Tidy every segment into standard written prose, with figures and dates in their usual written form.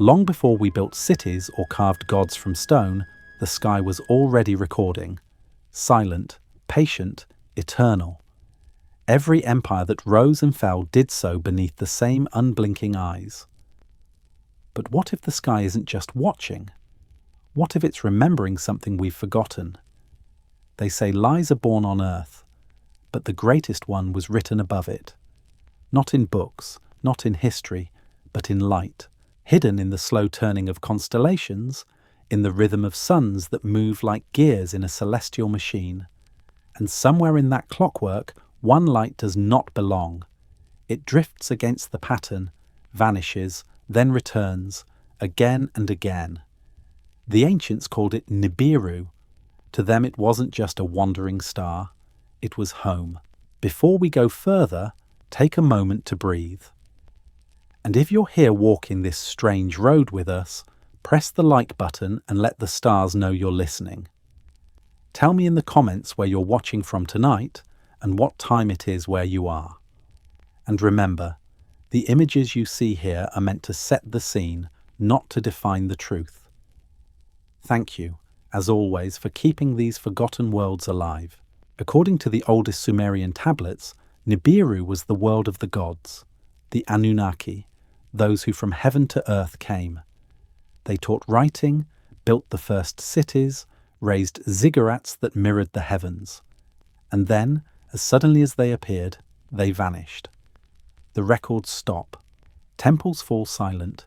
Long before we built cities or carved gods from stone, the sky was already recording. Silent, patient, eternal. Every empire that rose and fell did so beneath the same unblinking eyes. But what if the sky isn't just watching? What if it's remembering something we've forgotten? They say lies are born on earth, but the greatest one was written above it. Not in books, not in history, but in light, hidden in the slow turning of constellations, in the rhythm of suns that move like gears in a celestial machine. And somewhere in that clockwork, one light does not belong. It drifts against the pattern, vanishes, then returns, again and again. The ancients called it Nibiru. To them it wasn't just a wandering star, it was home. Before we go further, take a moment to breathe. And if you're here walking this strange road with us, press the like button and let the stars know you're listening. Tell me in the comments where you're watching from tonight and what time it is where you are. And remember, the images you see here are meant to set the scene, not to define the truth. Thank you, as always, for keeping these forgotten worlds alive. According to the oldest Sumerian tablets, Nibiru was the world of the gods, the Anunnaki, those who from heaven to earth came. They taught writing, built the first cities, raised ziggurats that mirrored the heavens. And then, as suddenly as they appeared, they vanished. The records stop. Temples fall silent.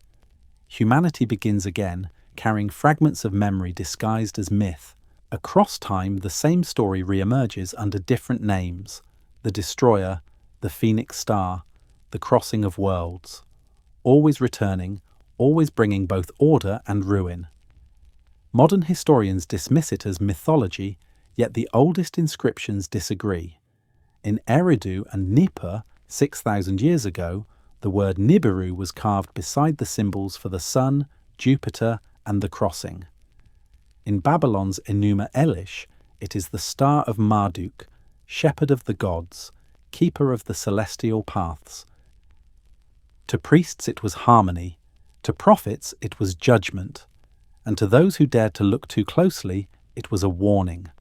Humanity begins again, carrying fragments of memory disguised as myth. Across time, the same story re-emerges under different names: the Destroyer, the Phoenix Star, the Crossing of Worlds. Always returning, always bringing both order and ruin. Modern historians dismiss it as mythology, yet the oldest inscriptions disagree. In Eridu and Nippur, 6,000 years ago, the word Nibiru was carved beside the symbols for the sun, Jupiter, and the crossing. In Babylon's Enuma Elish, it is the star of Marduk, shepherd of the gods, keeper of the celestial paths. To priests it was harmony, to prophets it was judgment, and to those who dared to look too closely, it was a warning.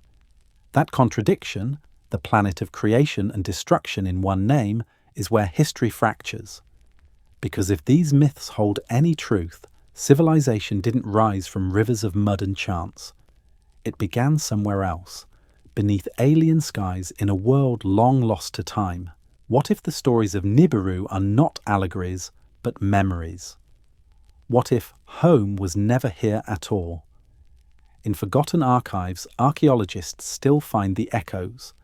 That contradiction, the planet of creation and destruction in one name, is where history fractures. Because if these myths hold any truth, civilization didn't rise from rivers of mud and chance. It began somewhere else, beneath alien skies in a world long lost to time. What if the stories of Nibiru are not allegories, but memories? What if home was never here at all? In forgotten archives, archaeologists still find the echoes.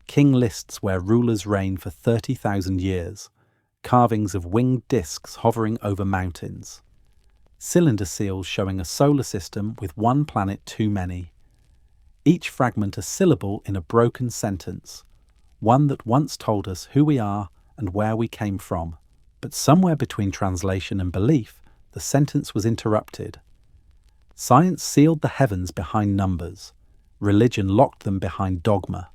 King lists where rulers reign for 30,000 years, carvings of winged discs hovering over mountains, cylinder seals showing a solar system with one planet too many, each fragment a syllable in a broken sentence, one that once told us who we are and where we came from. But somewhere between translation and belief, the sentence was interrupted. Science sealed the heavens behind numbers, religion locked them behind dogma,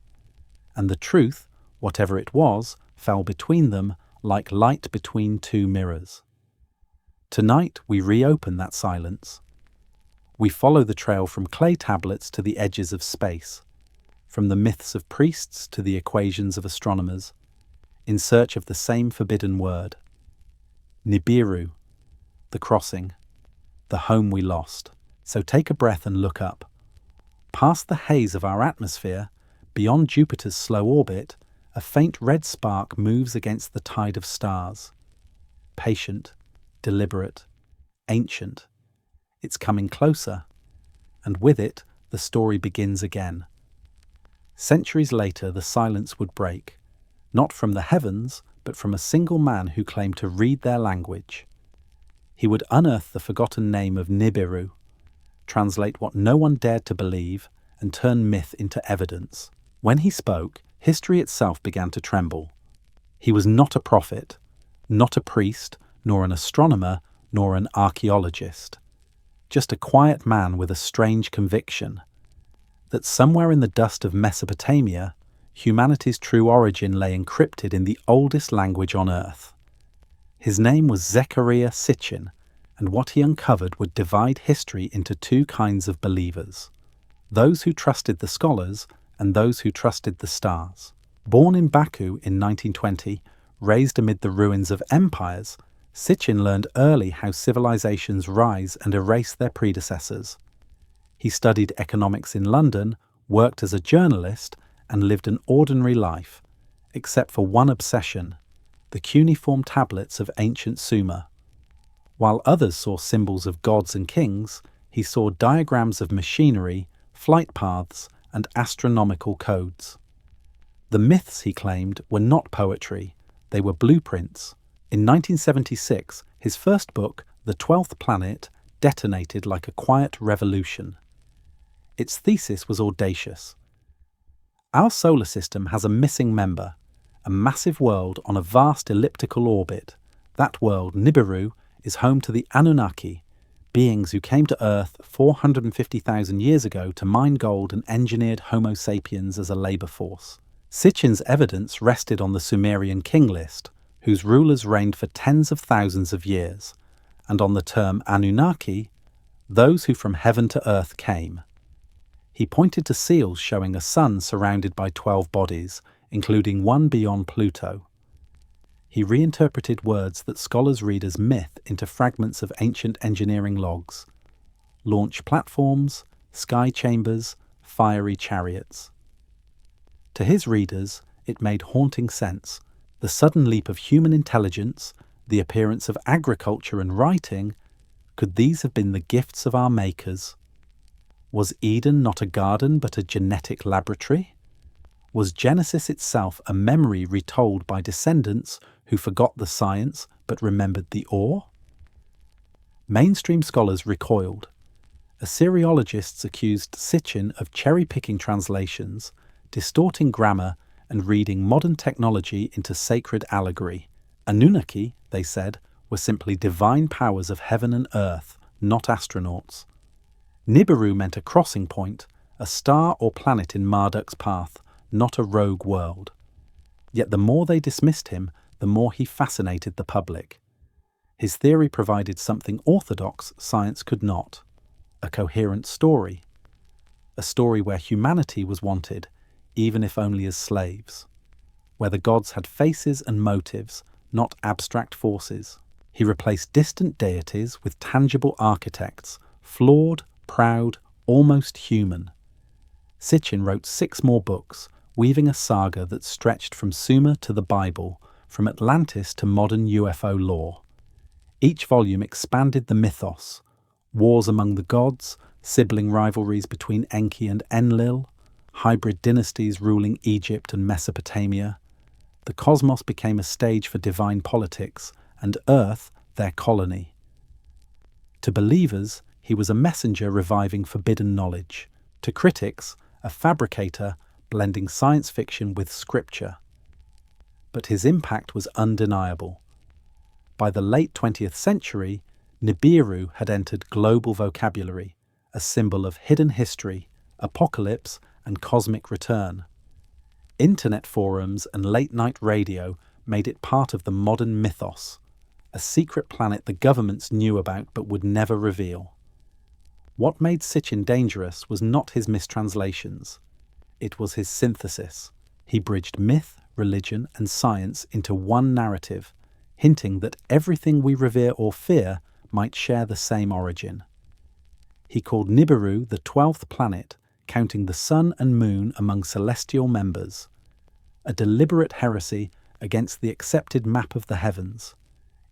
and the truth, whatever it was, fell between them like light between two mirrors. Tonight we reopen that silence. We follow the trail from clay tablets to the edges of space, from the myths of priests to the equations of astronomers, in search of the same forbidden word. Nibiru, the crossing, the home we lost. So take a breath and look up. Past the haze of our atmosphere, beyond Jupiter's slow orbit, a faint red spark moves against the tide of stars. Patient, deliberate, ancient. It's coming closer, and with it, the story begins again. Centuries later, the silence would break, not from the heavens, but from a single man who claimed to read their language. He would unearth the forgotten name of Nibiru, translate what no one dared to believe, and turn myth into evidence. When he spoke, history itself began to tremble. He was not a prophet, not a priest, nor an astronomer, nor an archaeologist. Just a quiet man with a strange conviction that somewhere in the dust of Mesopotamia, humanity's true origin lay encrypted in the oldest language on earth. His name was Zechariah Sitchin, and what he uncovered would divide history into two kinds of believers: those who trusted the scholars and those who trusted the stars. Born in Baku in 1920, raised amid the ruins of empires, Sitchin learned early how civilizations rise and erase their predecessors. He studied economics in London, worked as a journalist, and lived an ordinary life, except for one obsession: the cuneiform tablets of ancient Sumer. While others saw symbols of gods and kings, he saw diagrams of machinery, flight paths, and astronomical codes. The myths, he claimed, were not poetry, they were blueprints. In 1976, his first book, The 12th Planet, detonated like a quiet revolution. Its thesis was audacious. Our solar system has a missing member, a massive world on a vast elliptical orbit. That world, Nibiru, is home to the Anunnaki, beings who came to Earth 450,000 years ago to mine gold and engineered Homo sapiens as a labour force. Sitchin's evidence rested on the Sumerian king list, whose rulers reigned for tens of thousands of years, and on the term Anunnaki, those who from heaven to earth came. He pointed to seals showing a sun surrounded by 12 bodies, including one beyond Pluto. He reinterpreted words that scholars read as myth into fragments of ancient engineering logs: launch platforms, sky chambers, fiery chariots. To his readers, it made haunting sense. The sudden leap of human intelligence, the appearance of agriculture and writing, could these have been the gifts of our makers? Was Eden not a garden but a genetic laboratory? Was Genesis itself a memory retold by descendants who forgot the science but remembered the awe? Mainstream scholars recoiled. Assyriologists accused Sitchin of cherry-picking translations, distorting grammar, and reading modern technology into sacred allegory. Anunnaki, they said, were simply divine powers of heaven and earth, not astronauts. Nibiru meant a crossing point, a star or planet in Marduk's path, not a rogue world. Yet the more they dismissed him, the more he fascinated the public. His theory provided something orthodox science could not: a coherent story. A story where humanity was wanted, even if only as slaves. Where the gods had faces and motives, not abstract forces. He replaced distant deities with tangible architects, flawed, proud, almost human. Sitchin wrote 6 more books, weaving a saga that stretched from Sumer to the Bible, from Atlantis to modern UFO lore. Each volume expanded the mythos: wars among the gods, sibling rivalries between Enki and Enlil, hybrid dynasties ruling Egypt and Mesopotamia. The cosmos became a stage for divine politics, and Earth their colony. To believers, he was a messenger reviving forbidden knowledge. To critics, a fabricator blending science fiction with scripture. But his impact was undeniable. By the late 20th century, Nibiru had entered global vocabulary, a symbol of hidden history, apocalypse, and cosmic return. Internet forums and late-night radio made it part of the modern mythos, a secret planet the governments knew about but would never reveal. What made Sitchin dangerous was not his mistranslations. It was his synthesis. He bridged myth, religion, and science into one narrative, hinting that everything we revere or fear might share the same origin. He called Nibiru the 12th planet, counting the sun and moon among celestial members, a deliberate heresy against the accepted map of the heavens.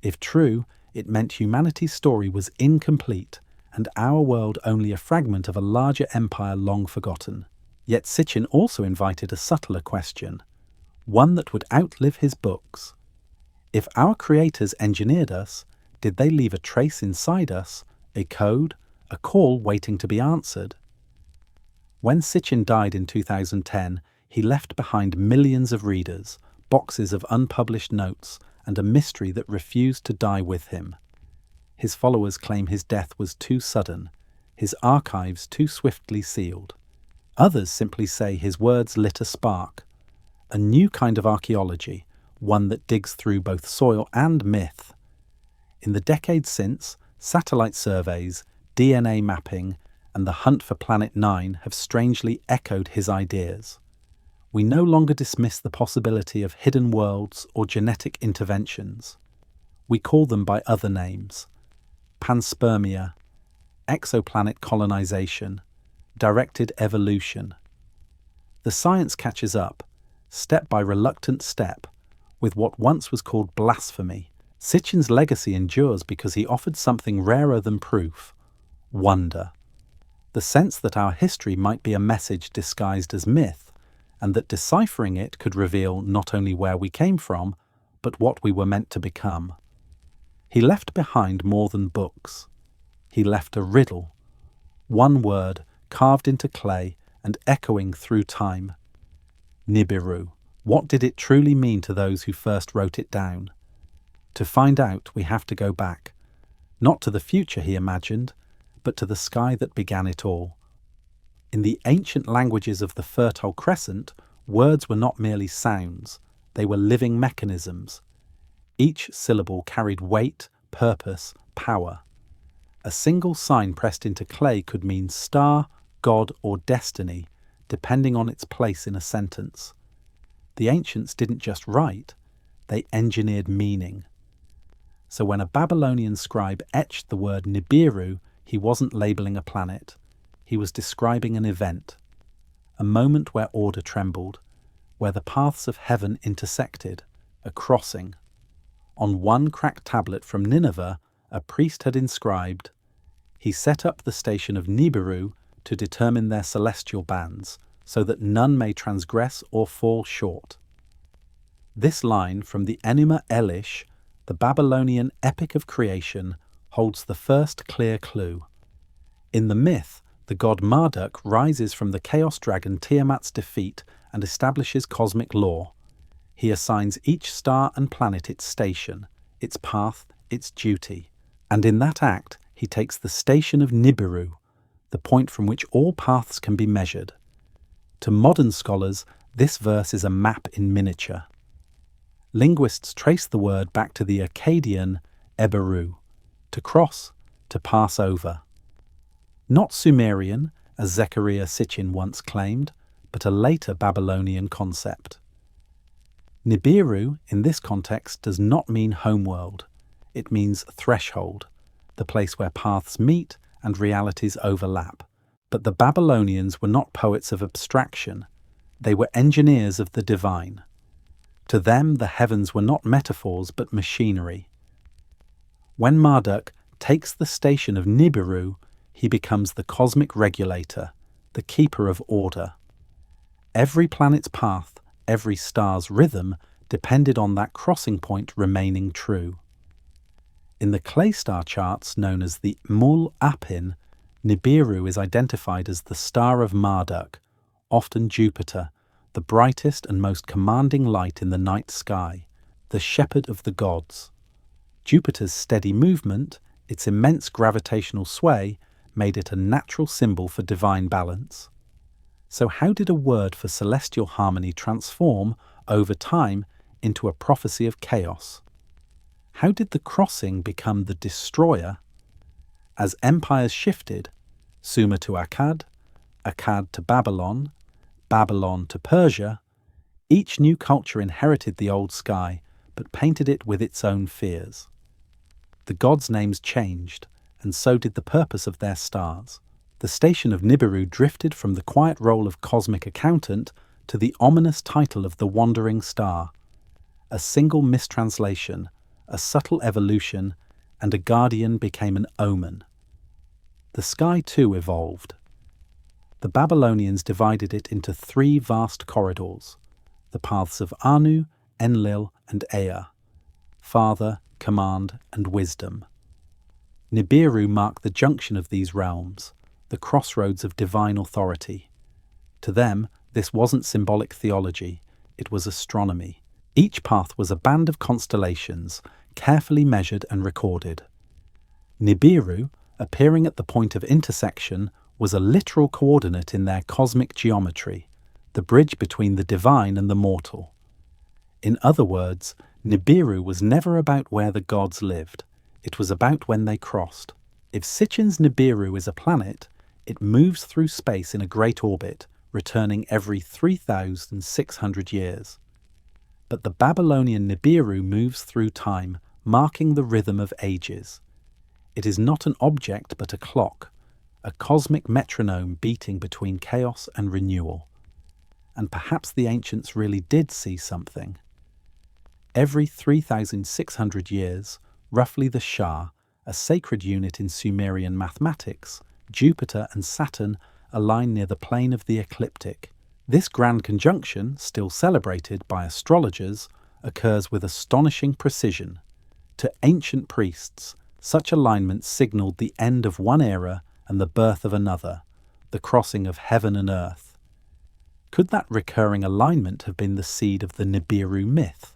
If true, it meant humanity's story was incomplete and our world only a fragment of a larger empire long forgotten. Yet Sitchin also invited a subtler question, one that would outlive his books. If our creators engineered us, did they leave a trace inside us, a code, a call waiting to be answered? When Sitchin died in 2010, he left behind millions of readers, boxes of unpublished notes, and a mystery that refused to die with him. His followers claim his death was too sudden, his archives too swiftly sealed. Others simply say his words lit a spark, a new kind of archaeology, one that digs through both soil and myth. In the decades since, Satellite surveys, DNA mapping, and the hunt for Planet 9 have strangely echoed his ideas. We no longer dismiss the possibility of hidden worlds or genetic interventions. We call them by other names: panspermia, exoplanet colonization, directed evolution. The science catches up, step by reluctant step, with what once was called blasphemy. Sitchin's legacy endures because he offered something rarer than proof: wonder. The sense that our history might be a message disguised as myth, and that deciphering it could reveal not only where we came from, but what we were meant to become. He left behind more than books. He left a riddle, one word carved into clay and echoing through time. Nibiru. What did it truly mean to those who first wrote it down? To find out, we have to go back, not to the future he imagined, but to the sky that began it all. In the ancient languages of the Fertile Crescent, words were not merely sounds, they were living mechanisms. Each syllable carried weight, purpose, power. A single sign pressed into clay could mean star, god, or destiny, depending on its place in a sentence. The ancients didn't just write, they engineered meaning. So when a Babylonian scribe etched the word Nibiru, he wasn't labeling a planet. He was describing an event, a moment where order trembled, where the paths of heaven intersected, a crossing. On one cracked tablet from Nineveh, a priest had inscribed, "He set up the station of Nibiru to determine their celestial bands, so that none may transgress or fall short." This line from the Enuma Elish, the Babylonian epic of creation, holds the first clear clue. In the myth, the god Marduk rises from the chaos dragon Tiamat's defeat and establishes cosmic law. He assigns each star and planet its station, its path, its duty. And in that act, he takes the station of Nibiru, the point from which all paths can be measured. To modern scholars, this verse is a map in miniature. Linguists trace the word back to the Akkadian Eberu, to cross, to pass over. Not Sumerian, as Zechariah Sitchin once claimed, but a later Babylonian concept. Nibiru, in this context, does not mean homeworld. It means threshold, the place where paths meet and realities overlap. But the Babylonians were not poets of abstraction. They were engineers of the divine. To them, the heavens were not metaphors but machinery. When Marduk takes the station of Nibiru, he becomes the cosmic regulator, the keeper of order. Every planet's path, every star's rhythm depended on that crossing point remaining true. In the clay star charts known as the Mul Apin, Nibiru is identified as the star of Marduk, often Jupiter, the brightest and most commanding light in the night sky, the shepherd of the gods. Jupiter's steady movement, its immense gravitational sway, made it a natural symbol for divine balance. So how did a word for celestial harmony transform, over time, into a prophecy of chaos? How did the crossing become the destroyer? As empires shifted, Sumer to Akkad, Akkad to Babylon, Babylon to Persia, each new culture inherited the old sky, but painted it with its own fears. The gods' names changed, and so did the purpose of their stars. The station of Nibiru drifted from the quiet role of cosmic accountant to the ominous title of the wandering star. A single mistranslation, a subtle evolution, and a guardian became an omen. The sky too evolved. The Babylonians divided it into three vast corridors, the paths of Anu, Enlil, and Ea, Father, Command, and Wisdom. Nibiru marked the junction of these realms, the crossroads of divine authority. To them, this wasn't symbolic theology, it was astronomy. Each path was a band of constellations, carefully measured and recorded. Nibiru, appearing at the point of intersection, was a literal coordinate in their cosmic geometry, the bridge between the divine and the mortal. In other words, Nibiru was never about where the gods lived. It was about when they crossed. If Sitchin's Nibiru is a planet, it moves through space in a great orbit, returning every 3,600 years. But the Babylonian Nibiru moves through time, marking the rhythm of ages. It is not an object but a clock, a cosmic metronome beating between chaos and renewal. And perhaps the ancients really did see something. Every 3,600 years, roughly the Shah, a sacred unit in Sumerian mathematics, Jupiter and Saturn align near the plane of the ecliptic. This grand conjunction, still celebrated by astrologers, occurs with astonishing precision. To ancient priests, such alignment signaled the end of one era and the birth of another, the crossing of heaven and earth. Could that recurring alignment have been the seed of the Nibiru myth?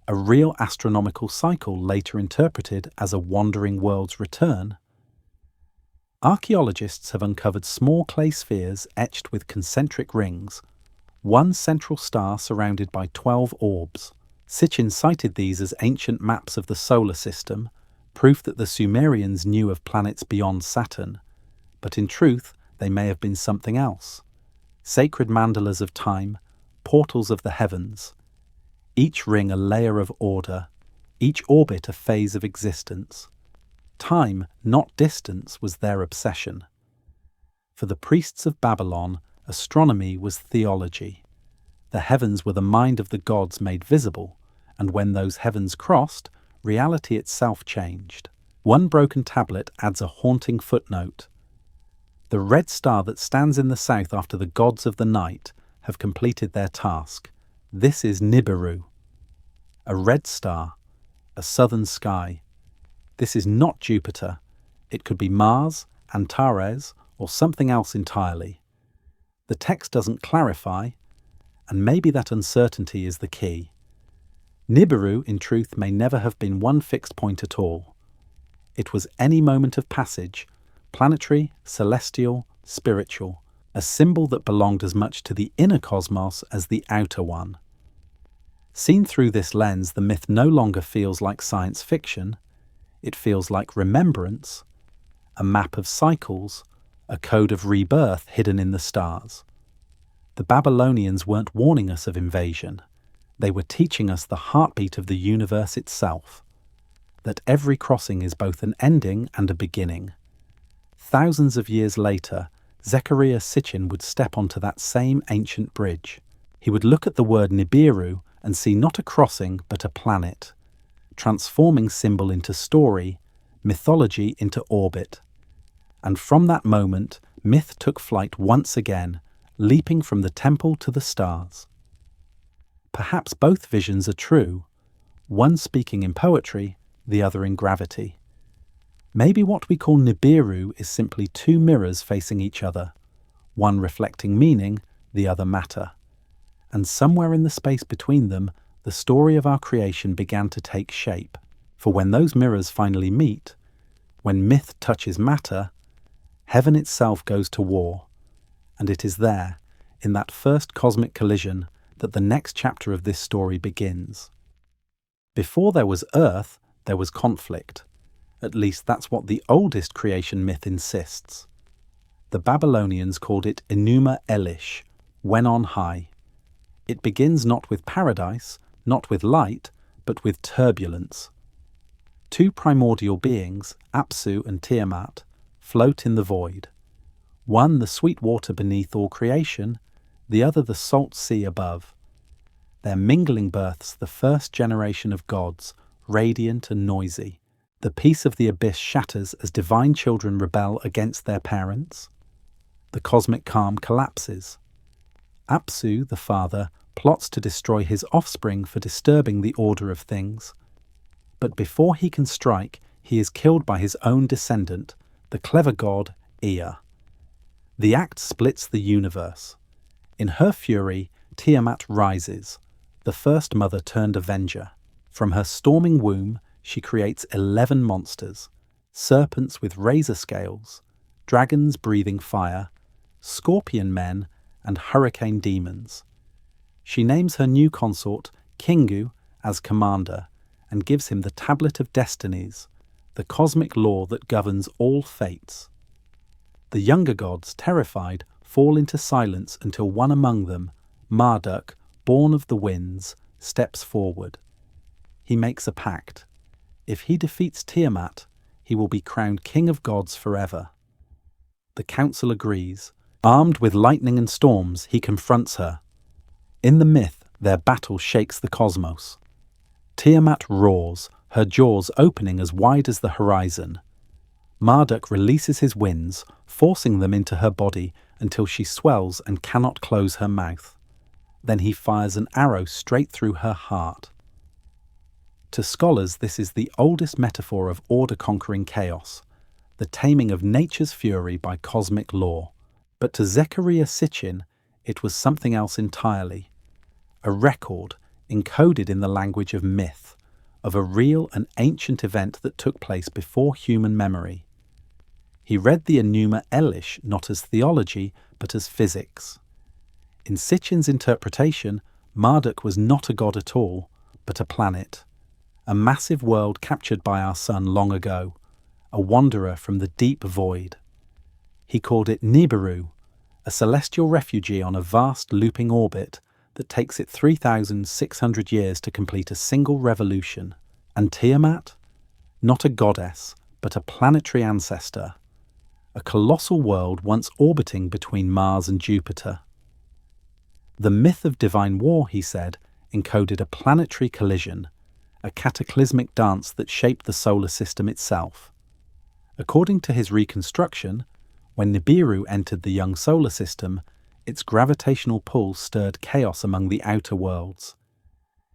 A real astronomical cycle later interpreted as a wandering world's return? Archaeologists have uncovered small clay spheres etched with concentric rings, one central star surrounded by 12 orbs. Sitchin cited these as ancient maps of the solar system, proof that the Sumerians knew of planets beyond Saturn. But in truth, they may have been something else. Sacred mandalas of time, portals of the heavens. Each ring a layer of order, each orbit a phase of existence. Time, not distance, was their obsession. For the priests of Babylon, astronomy was theology. The heavens were the mind of the gods made visible, and when those heavens crossed, reality itself changed. One broken tablet adds a haunting footnote. The red star that stands in the south after the gods of the night have completed their task. This is Nibiru. A red star, a southern sky. This is not Jupiter. It could be Mars, Antares, or something else entirely. The text doesn't clarify, and maybe that uncertainty is the key. Nibiru, in truth, may never have been one fixed point at all. It was any moment of passage, planetary, celestial, spiritual, a symbol that belonged as much to the inner cosmos as the outer one. Seen through this lens, the myth no longer feels like science fiction. It feels like remembrance, a map of cycles, a code of rebirth hidden in the stars. The Babylonians weren't warning us of invasion. They were teaching us the heartbeat of the universe itself, that every crossing is both an ending and a beginning. Thousands of years later, Zecharia Sitchin would step onto that same ancient bridge. He would look at the word Nibiru and see not a crossing but a planet, transforming symbol into story, mythology into orbit. And from that moment, myth took flight once again, leaping from the temple to the stars. Perhaps both visions are true, one speaking in poetry, the other in gravity. Maybe what we call Nibiru is simply two mirrors facing each other, one reflecting meaning, the other matter. And somewhere in the space between them, the story of our creation began to take shape. For when those mirrors finally meet, when myth touches matter, heaven itself goes to war. And it is there, in that first cosmic collision, that the next chapter of this story begins. Before there was Earth, there was conflict. At least that's what the oldest creation myth insists. The Babylonians called it Enuma Elish, when on high. It begins not with paradise, not with light, but with turbulence. Two primordial beings, Apsu and Tiamat, float in the void. One the sweet water beneath all creation, the other the salt sea above. Their mingling births the first generation of gods, radiant and noisy. The peace of the abyss shatters as divine children rebel against their parents. The cosmic calm collapses. Apsu, the father, plots to destroy his offspring for disturbing the order of things. But before he can strike, he is killed by his own descendant, the clever god Ea. The act splits the universe. In her fury, Tiamat rises, the first mother turned avenger. From her storming womb, she creates 11 monsters, serpents with razor scales, dragons breathing fire, scorpion men, and hurricane demons. She names her new consort Kingu as commander and gives him the Tablet of Destinies, the cosmic law that governs all fates. The younger gods, terrified, fall into silence until one among them, Marduk, born of the winds, steps forward. He makes a pact. If he defeats Tiamat, he will be crowned king of gods forever. The council agrees. Armed with lightning and storms, he confronts her. In the myth, their battle shakes the cosmos. Tiamat roars, her jaws opening as wide as the horizon. Marduk releases his winds, forcing them into her body until she swells and cannot close her mouth. Then he fires an arrow straight through her heart. To scholars, this is the oldest metaphor of order conquering chaos, the taming of nature's fury by cosmic law. But to Zecharia Sitchin, it was something else entirely. A record, encoded in the language of myth, of a real and ancient event that took place before human memory. He read the Enuma Elish not as theology, but as physics. In Sitchin's interpretation, Marduk was not a god at all, but a planet, a massive world captured by our sun long ago, a wanderer from the deep void. He called it Nibiru, a celestial refugee on a vast looping orbit that takes it 3,600 years to complete a single revolution. And Tiamat? Not a goddess, but a planetary ancestor, a colossal world once orbiting between Mars and Jupiter. The myth of divine war, he said, encoded a planetary collision, a cataclysmic dance that shaped the solar system itself. According to his reconstruction, when Nibiru entered the young solar system, its gravitational pull stirred chaos among the outer worlds.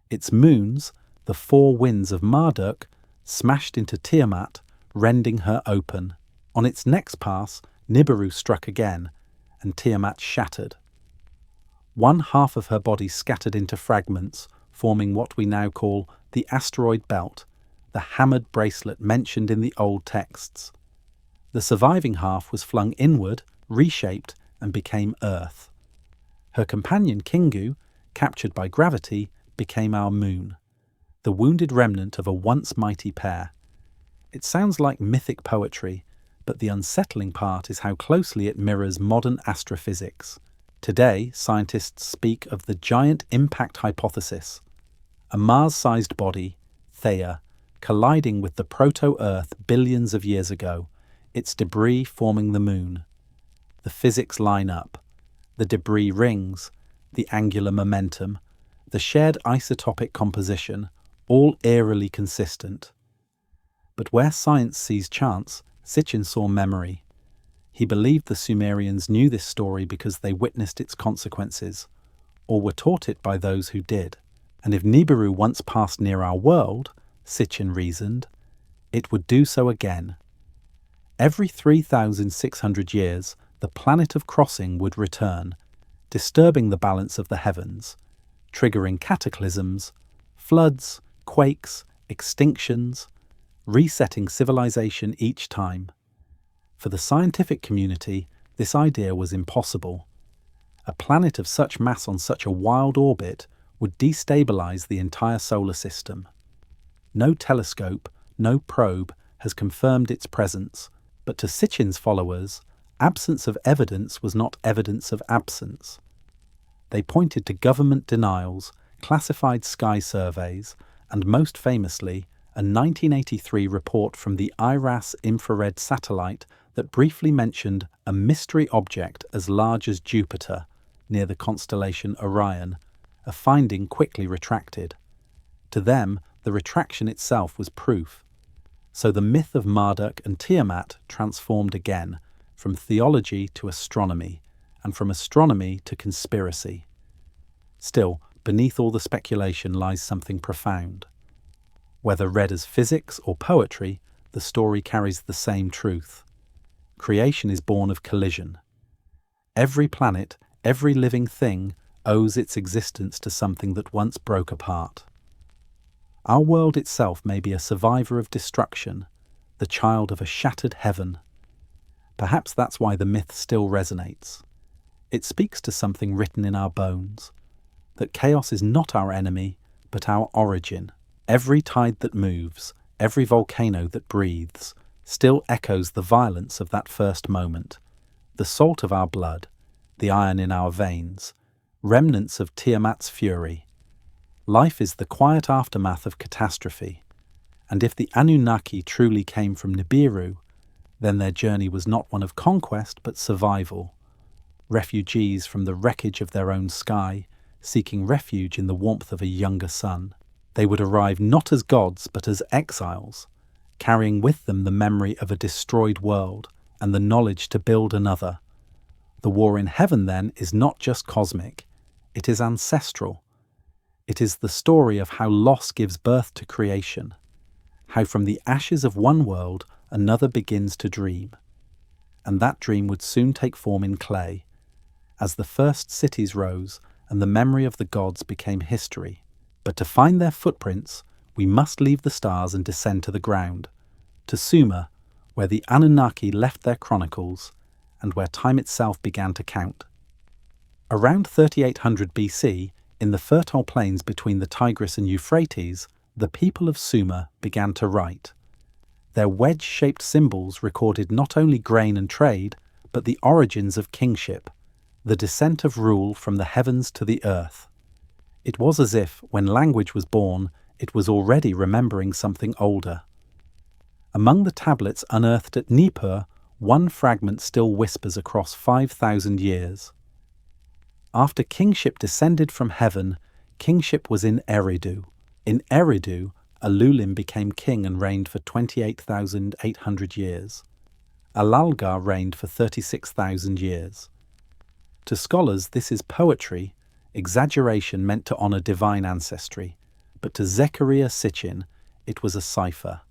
Its moons, the four winds of Marduk, smashed into Tiamat, rending her open. On its next pass, Nibiru struck again, and Tiamat shattered. One half of her body scattered into fragments, forming what we now call the asteroid belt, the hammered bracelet mentioned in the old texts. The surviving half was flung inward, reshaped, and became Earth. Her companion Kingu, captured by gravity, became our moon, the wounded remnant of a once mighty pair. It sounds like mythic poetry, but the unsettling part is how closely it mirrors modern astrophysics. Today, scientists speak of the giant impact hypothesis, a Mars-sized body, Theia, colliding with the proto-Earth billions of years ago, its debris forming the moon. The physics line up. The debris rings, the angular momentum, the shared isotopic composition, all eerily consistent. But where science sees chance, Sitchin saw memory. He believed the Sumerians knew this story because they witnessed its consequences, or were taught it by those who did. And if Nibiru once passed near our world, Sitchin reasoned, it would do so again. Every 3,600 years, the planet of crossing would return, disturbing the balance of the heavens, triggering cataclysms, floods, quakes, extinctions, resetting civilization each time. For the scientific community, this idea was impossible. A planet of such mass on such a wild orbit would destabilize the entire solar system. No telescope, no probe has confirmed its presence, but to Sitchin's followers, absence of evidence was not evidence of absence. They pointed to government denials, classified sky surveys, and most famously, a 1983 report from the IRAS infrared satellite that briefly mentioned a mystery object as large as Jupiter near the constellation Orion, a finding quickly retracted. To them, the retraction itself was proof. So the myth of Marduk and Tiamat transformed again, from theology to astronomy, and from astronomy to conspiracy. Still, beneath all the speculation lies something profound. Whether read as physics or poetry, the story carries the same truth. Creation is born of collision. Every planet, every living thing, owes its existence to something that once broke apart. Our world itself may be a survivor of destruction, the child of a shattered heaven. Perhaps that's why the myth still resonates. It speaks to something written in our bones, that chaos is not our enemy, but our origin. Every tide that moves, every volcano that breathes, still echoes the violence of that first moment. The salt of our blood, the iron in our veins, remnants of Tiamat's fury. Life is the quiet aftermath of catastrophe, and if the Anunnaki truly came from Nibiru, then their journey was not one of conquest but survival. Refugees from the wreckage of their own sky, seeking refuge in the warmth of a younger sun. They would arrive not as gods but as exiles, carrying with them the memory of a destroyed world and the knowledge to build another. The war in heaven, then, is not just cosmic, it is ancestral. It is the story of how loss gives birth to creation, how from the ashes of one world another begins to dream. And that dream would soon take form in clay, as the first cities rose and the memory of the gods became history. But to find their footprints, we must leave the stars and descend to the ground, to Sumer, where the Anunnaki left their chronicles and where time itself began to count. Around 3800 BC, in the fertile plains between the Tigris and Euphrates, the people of Sumer began to write. Their wedge-shaped symbols recorded not only grain and trade, but the origins of kingship, the descent of rule from the heavens to the earth. It was as if, when language was born, it was already remembering something older. Among the tablets unearthed at Nippur, one fragment still whispers across 5,000 years. After kingship descended from heaven, kingship was in Eridu. In Eridu, Alulim became king and reigned for 28,800 years. Alalgar reigned for 36,000 years. To scholars, this is poetry, exaggeration meant to honor divine ancestry, but to Zecharia Sitchin, it was a cipher.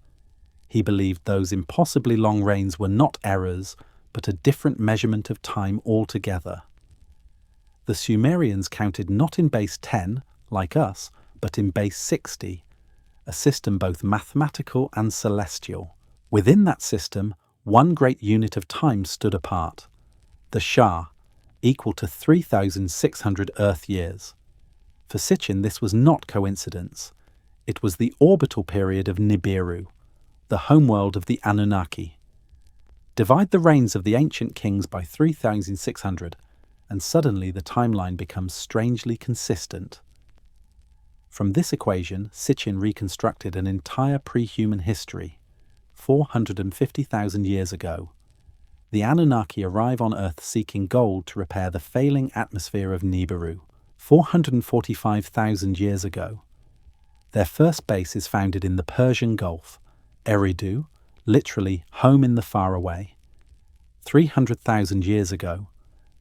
He believed those impossibly long reigns were not errors, but a different measurement of time altogether. The Sumerians counted not in base 10, like us, but in base 60, a system both mathematical and celestial. Within that system, one great unit of time stood apart, the Shah, equal to 3,600 Earth years. For Sitchin, this was not coincidence. It was the orbital period of Nibiru, the homeworld of the Anunnaki. Divide the reigns of the ancient kings by 3,600, and suddenly the timeline becomes strangely consistent. From this equation, Sitchin reconstructed an entire pre-human history, 450,000 years ago. The Anunnaki arrive on Earth seeking gold to repair the failing atmosphere of Nibiru, 445,000 years ago. Their first base is founded in the Persian Gulf, Eridu, literally home in the faraway. 300,000 years ago,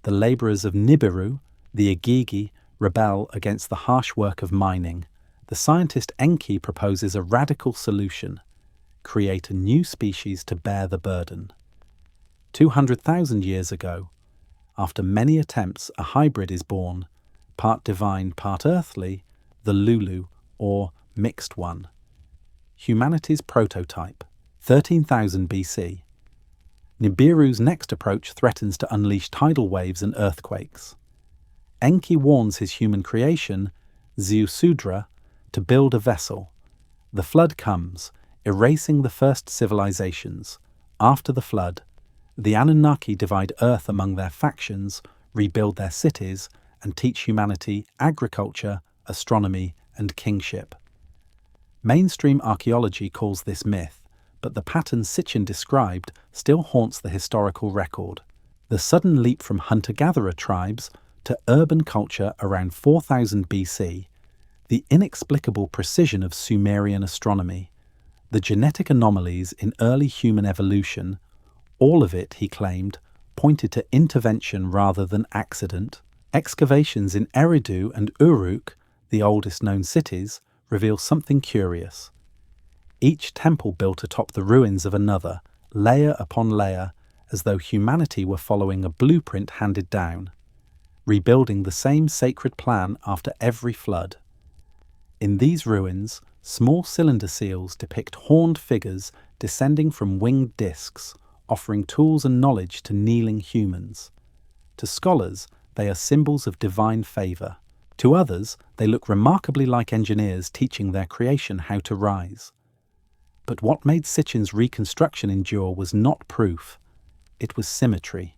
the labourers of Nibiru, the Igigi, rebel against the harsh work of mining. The scientist Enki proposes a radical solution: create a new species to bear the burden. 200,000 years ago, after many attempts, a hybrid is born, part divine, part earthly, the Lulu, or mixed one. Humanity's prototype, 13,000 BC. Nibiru's next approach threatens to unleash tidal waves and earthquakes. Enki warns his human creation, Ziusudra, to build a vessel. The flood comes, erasing the first civilizations. After the flood, the Anunnaki divide Earth among their factions, rebuild their cities, and teach humanity agriculture, astronomy, and kingship. Mainstream archaeology calls this myth, but the pattern Sitchin described still haunts the historical record. The sudden leap from hunter-gatherer tribes to urban culture around 4000 BC, the inexplicable precision of Sumerian astronomy, the genetic anomalies in early human evolution, all of it, he claimed, pointed to intervention rather than accident. Excavations in Eridu and Uruk, the oldest known cities, reveal something curious. Each temple built atop the ruins of another, layer upon layer, as though humanity were following a blueprint handed down, rebuilding the same sacred plan after every flood. In these ruins, small cylinder seals depict horned figures descending from winged discs, offering tools and knowledge to kneeling humans. To scholars, they are symbols of divine favour. To others, they look remarkably like engineers teaching their creation how to rise. But what made Sitchin's reconstruction endure was not proof, it was symmetry.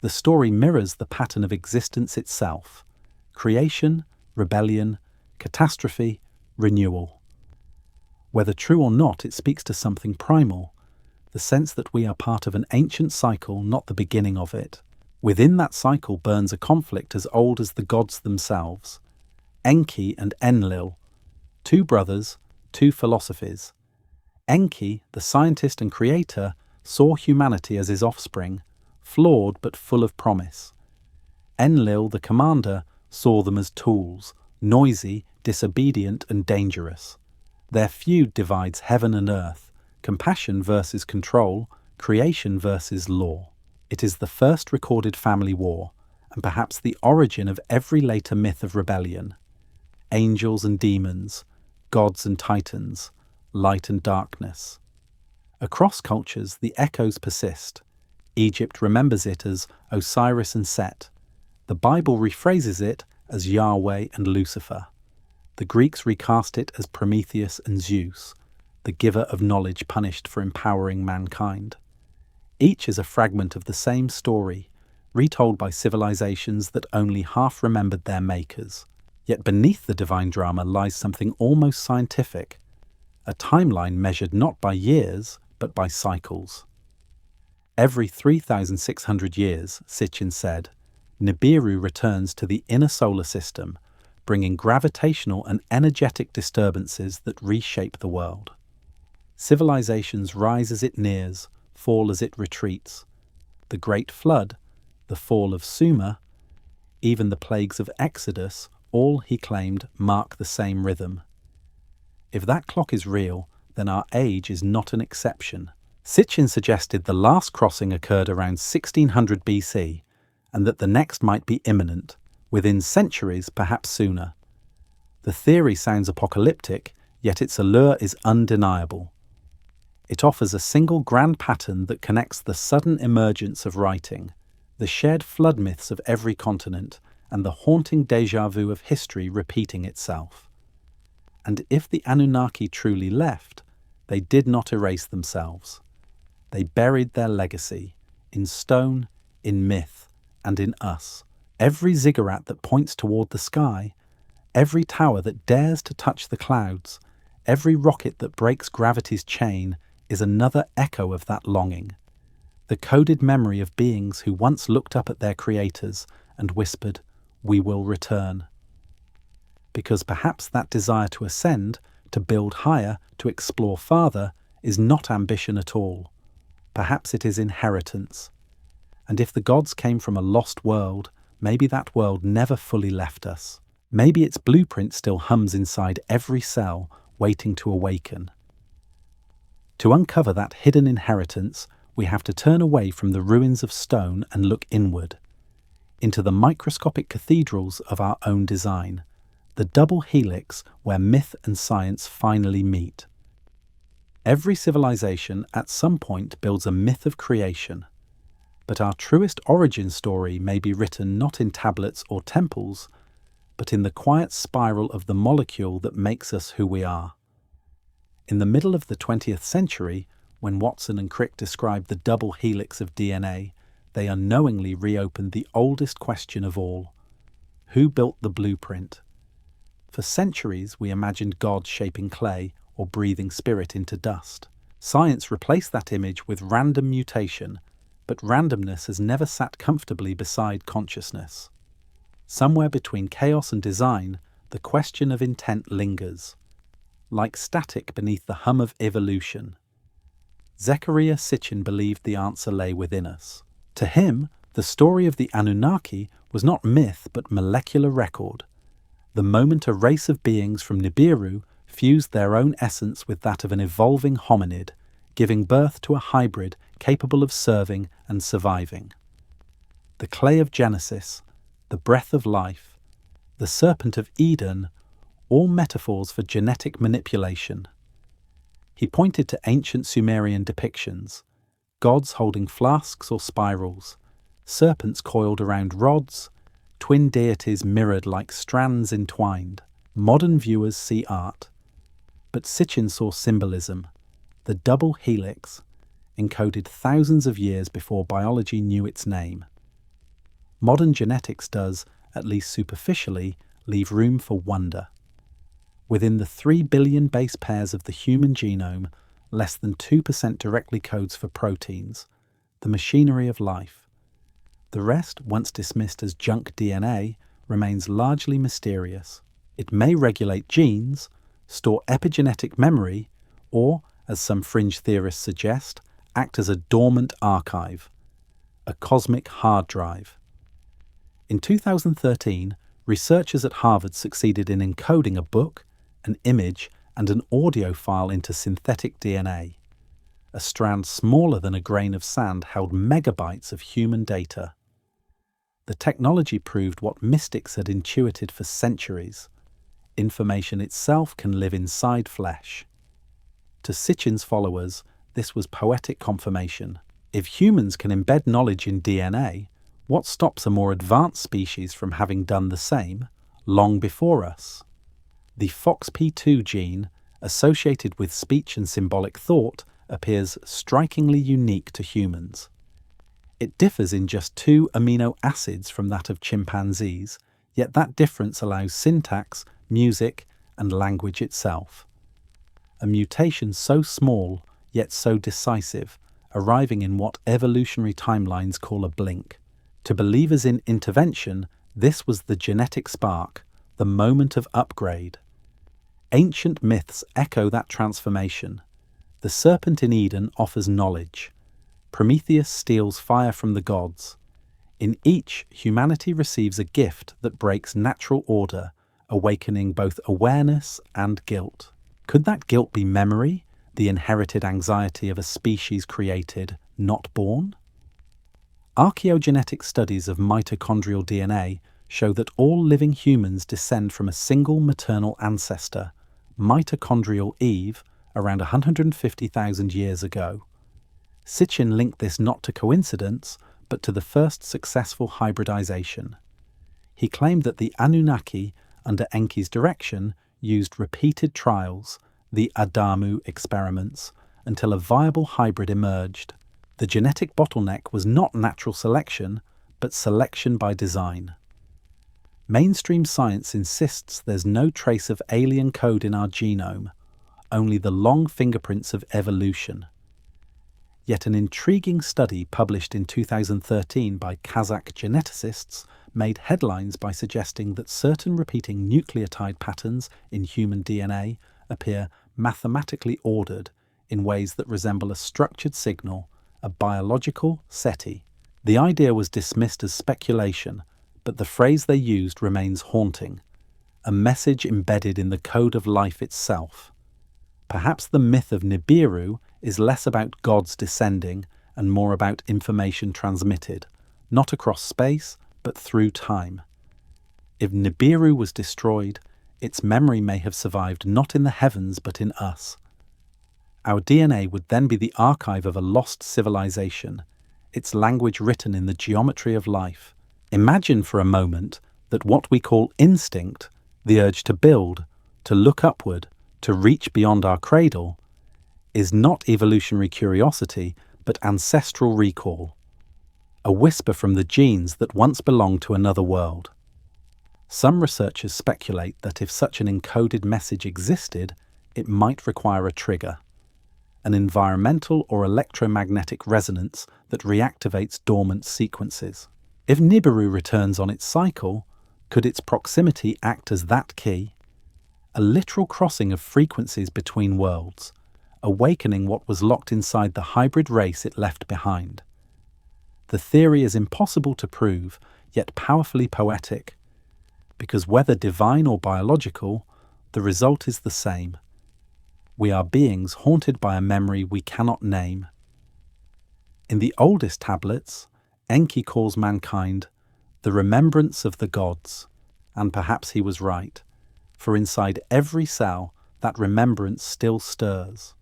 The story mirrors the pattern of existence itself: creation, rebellion, catastrophe, renewal. Whether true or not, it speaks to something primal, the sense that we are part of an ancient cycle, not the beginning of it. Within that cycle burns a conflict as old as the gods themselves. Enki and Enlil, two brothers, two philosophies. Enki, the scientist and creator, saw humanity as his offspring, flawed but full of promise. Enlil, the commander, saw them as tools, noisy, disobedient, and dangerous. Their feud divides heaven and earth, compassion versus control, creation versus law. It is the first recorded family war, and perhaps the origin of every later myth of rebellion. Angels and demons, gods and titans, light and darkness. Across cultures, the echoes persist. Egypt remembers it as Osiris and Set. The Bible rephrases it as Yahweh and Lucifer. The Greeks recast it as Prometheus and Zeus, the giver of knowledge punished for empowering mankind. Each is a fragment of the same story, retold by civilizations that only half remembered their makers. Yet beneath the divine drama lies something almost scientific, a timeline measured not by years, but by cycles. Every 3,600 years, Sitchin said, Nibiru returns to the inner solar system, bringing gravitational and energetic disturbances that reshape the world. Civilizations rise as it nears, fall as it retreats. The Great Flood, the fall of Sumer, even the plagues of Exodus, all, he claimed, mark the same rhythm. If that clock is real, then our age is not an exception. Sitchin suggested the last crossing occurred around 1600 BC, and that the next might be imminent, within centuries, perhaps sooner. The theory sounds apocalyptic, yet its allure is undeniable. It offers a single grand pattern that connects the sudden emergence of writing, the shared flood myths of every continent, and the haunting déjà vu of history repeating itself. And if the Anunnaki truly left, they did not erase themselves. They buried their legacy, in stone, in myth, and in us. Every ziggurat that points toward the sky, every tower that dares to touch the clouds, every rocket that breaks gravity's chain is another echo of that longing. The coded memory of beings who once looked up at their creators and whispered, "We will return." Because perhaps that desire to ascend, to build higher, to explore farther, is not ambition at all. Perhaps it is inheritance. And if the gods came from a lost world, maybe that world never fully left us. Maybe its blueprint still hums inside every cell, waiting to awaken. To uncover that hidden inheritance, we have to turn away from the ruins of stone and look inward, into the microscopic cathedrals of our own design, the double helix where myth and science finally meet. Every civilization at some point builds a myth of creation, but our truest origin story may be written not in tablets or temples, but in the quiet spiral of the molecule that makes us who we are. In the middle of the 20th century, when Watson and Crick described the double helix of DNA, they unknowingly reopened the oldest question of all: who built the blueprint? For centuries, we imagined God shaping clay or breathing spirit into dust. Science replaced that image with random mutation, but randomness has never sat comfortably beside consciousness. Somewhere between chaos and design, the question of intent lingers, like static beneath the hum of evolution. Zecharia Sitchin believed the answer lay within us. To him, the story of the Anunnaki was not myth but molecular record. The moment a race of beings from Nibiru fused their own essence with that of an evolving hominid, giving birth to a hybrid capable of serving and surviving. The clay of Genesis, the breath of life, the serpent of Eden, all metaphors for genetic manipulation. He pointed to ancient Sumerian depictions, gods holding flasks or spirals, serpents coiled around rods, twin deities mirrored like strands entwined. Modern viewers see art, but Sitchin saw symbolism, the double helix, encoded thousands of years before biology knew its name. Modern genetics does, at least superficially, leave room for wonder. Within the 3 billion base pairs of the human genome, less than 2% directly codes for proteins, the machinery of life. The rest, once dismissed as junk DNA, remains largely mysterious. It may regulate genes, store epigenetic memory, or, as some fringe theorists suggest, act as a dormant archive, a cosmic hard drive. In 2013, researchers at Harvard succeeded in encoding a book, an image, and an audio file into synthetic DNA. A strand smaller than a grain of sand held megabytes of human data. The technology proved what mystics had intuited for centuries. Information itself can live inside flesh. To Sitchin's followers, this was poetic confirmation. If humans can embed knowledge in DNA, what stops a more advanced species from having done the same long before us? The FOXP2 gene, associated with speech and symbolic thought, appears strikingly unique to humans. It differs in just 2 amino acids from that of chimpanzees, yet that difference allows syntax, music, and language itself. A mutation so small, yet so decisive, arriving in what evolutionary timelines call a blink. To believers in intervention, this was the genetic spark, the moment of upgrade. Ancient myths echo that transformation. The serpent in Eden offers knowledge. Prometheus steals fire from the gods. In each, humanity receives a gift that breaks natural order, awakening both awareness and guilt. Could that guilt be memory, the inherited anxiety of a species created, not born? Archaeogenetic studies of mitochondrial DNA show that all living humans descend from a single maternal ancestor, mitochondrial Eve, around 150,000 years ago. Sitchin linked this not to coincidence, but to the first successful hybridization. He claimed that the Anunnaki, under Enki's direction, used repeated trials, the Adamu experiments, until a viable hybrid emerged. The genetic bottleneck was not natural selection, but selection by design. Mainstream science insists there's no trace of alien code in our genome, only the long fingerprints of evolution. Yet an intriguing study published in 2013 by Kazakh geneticists made headlines by suggesting that certain repeating nucleotide patterns in human DNA appear mathematically ordered in ways that resemble a structured signal, a biological SETI. The idea was dismissed as speculation, but the phrase they used remains haunting, a message embedded in the code of life itself. Perhaps the myth of Nibiru is less about gods descending and more about information transmitted, not across space, but through time. If Nibiru was destroyed, its memory may have survived not in the heavens but in us. Our DNA would then be the archive of a lost civilization, its language written in the geometry of life. Imagine for a moment that what we call instinct, the urge to build, to look upward, to reach beyond our cradle, is not evolutionary curiosity but ancestral recall, a whisper from the genes that once belonged to another world. Some researchers speculate that if such an encoded message existed, it might require a trigger, an environmental or electromagnetic resonance that reactivates dormant sequences. If Nibiru returns on its cycle, could its proximity act as that key? A literal crossing of frequencies between worlds, awakening what was locked inside the hybrid race it left behind. The theory is impossible to prove, yet powerfully poetic, because whether divine or biological, the result is the same. We are beings haunted by a memory we cannot name. In the oldest tablets, Enki calls mankind the remembrance of the gods, and perhaps he was right, for inside every cell that remembrance still stirs.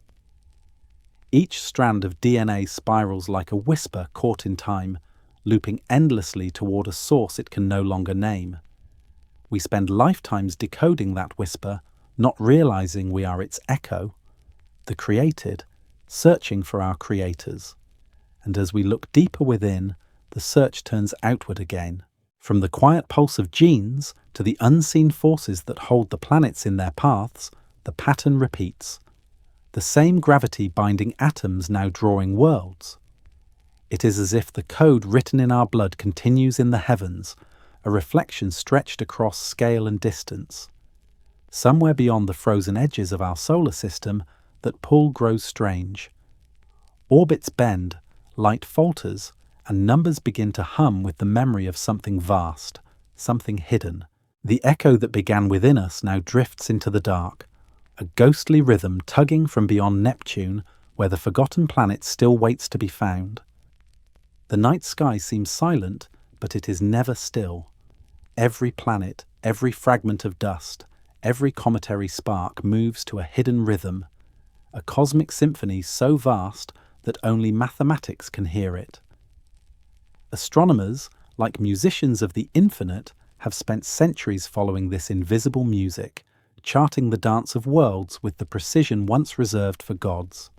Each strand of DNA spirals like a whisper caught in time, looping endlessly toward a source it can no longer name. We spend lifetimes decoding that whisper, not realizing we are its echo, the created, searching for our creators. And as we look deeper within, the search turns outward again. From the quiet pulse of genes to the unseen forces that hold the planets in their paths, the pattern repeats. The same gravity binding atoms now drawing worlds. It is as if the code written in our blood continues in the heavens, a reflection stretched across scale and distance. Somewhere beyond the frozen edges of our solar system, that pull grows strange. Orbits bend, light falters, and numbers begin to hum with the memory of something vast, something hidden. The echo that began within us now drifts into the dark, a ghostly rhythm tugging from beyond Neptune, where the forgotten planet still waits to be found. The night sky seems silent, but it is never still. Every planet, every fragment of dust, every cometary spark moves to a hidden rhythm, a cosmic symphony so vast that only mathematics can hear it. Astronomers, like musicians of the infinite, have spent centuries following this invisible music, charting the dance of worlds with the precision once reserved for gods.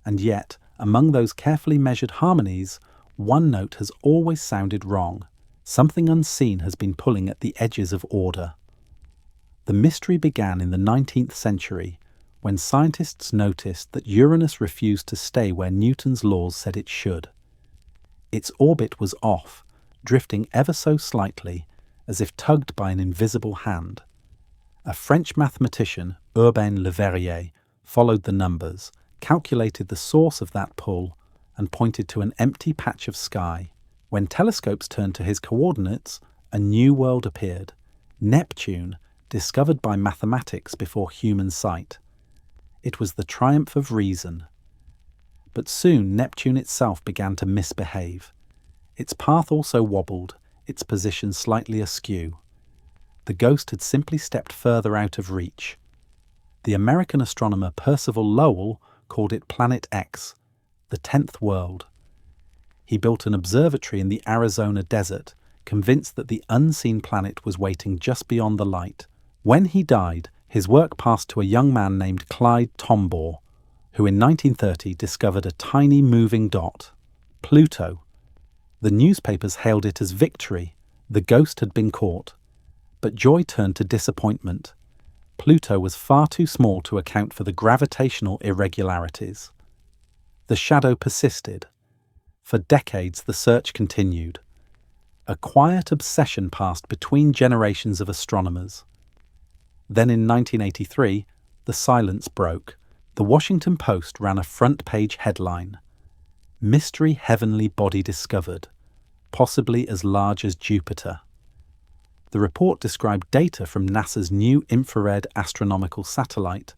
And yet, among those carefully measured harmonies, one note has always sounded wrong. Something unseen has been pulling at the edges of order. The mystery began in the 19th century, when scientists noticed that Uranus refused to stay where Newton's laws said it should. Its orbit was off, drifting ever so slightly, as if tugged by an invisible hand. A French mathematician, Urbain Le Verrier, followed the numbers, calculated the source of that pull, and pointed to an empty patch of sky. When telescopes turned to his coordinates, a new world appeared, Neptune, discovered by mathematics before human sight. It was the triumph of reason. But soon Neptune itself began to misbehave. Its path also wobbled, its position slightly askew. The ghost had simply stepped further out of reach. The American astronomer Percival Lowell called it Planet X, the 10th world. He built an observatory in the Arizona desert, convinced that the unseen planet was waiting just beyond the light. When he died, his work passed to a young man named Clyde Tombaugh, who in 1930 discovered a tiny moving dot, Pluto. The newspapers hailed it as victory. The ghost had been caught. But joy turned to disappointment. Pluto was far too small to account for the gravitational irregularities. The shadow persisted. For decades the search continued. A quiet obsession passed between generations of astronomers. Then in 1983, the silence broke. The Washington Post ran a front-page headline, "Mystery Heavenly Body Discovered, Possibly as Large as Jupiter." The report described data from NASA's new infrared astronomical satellite,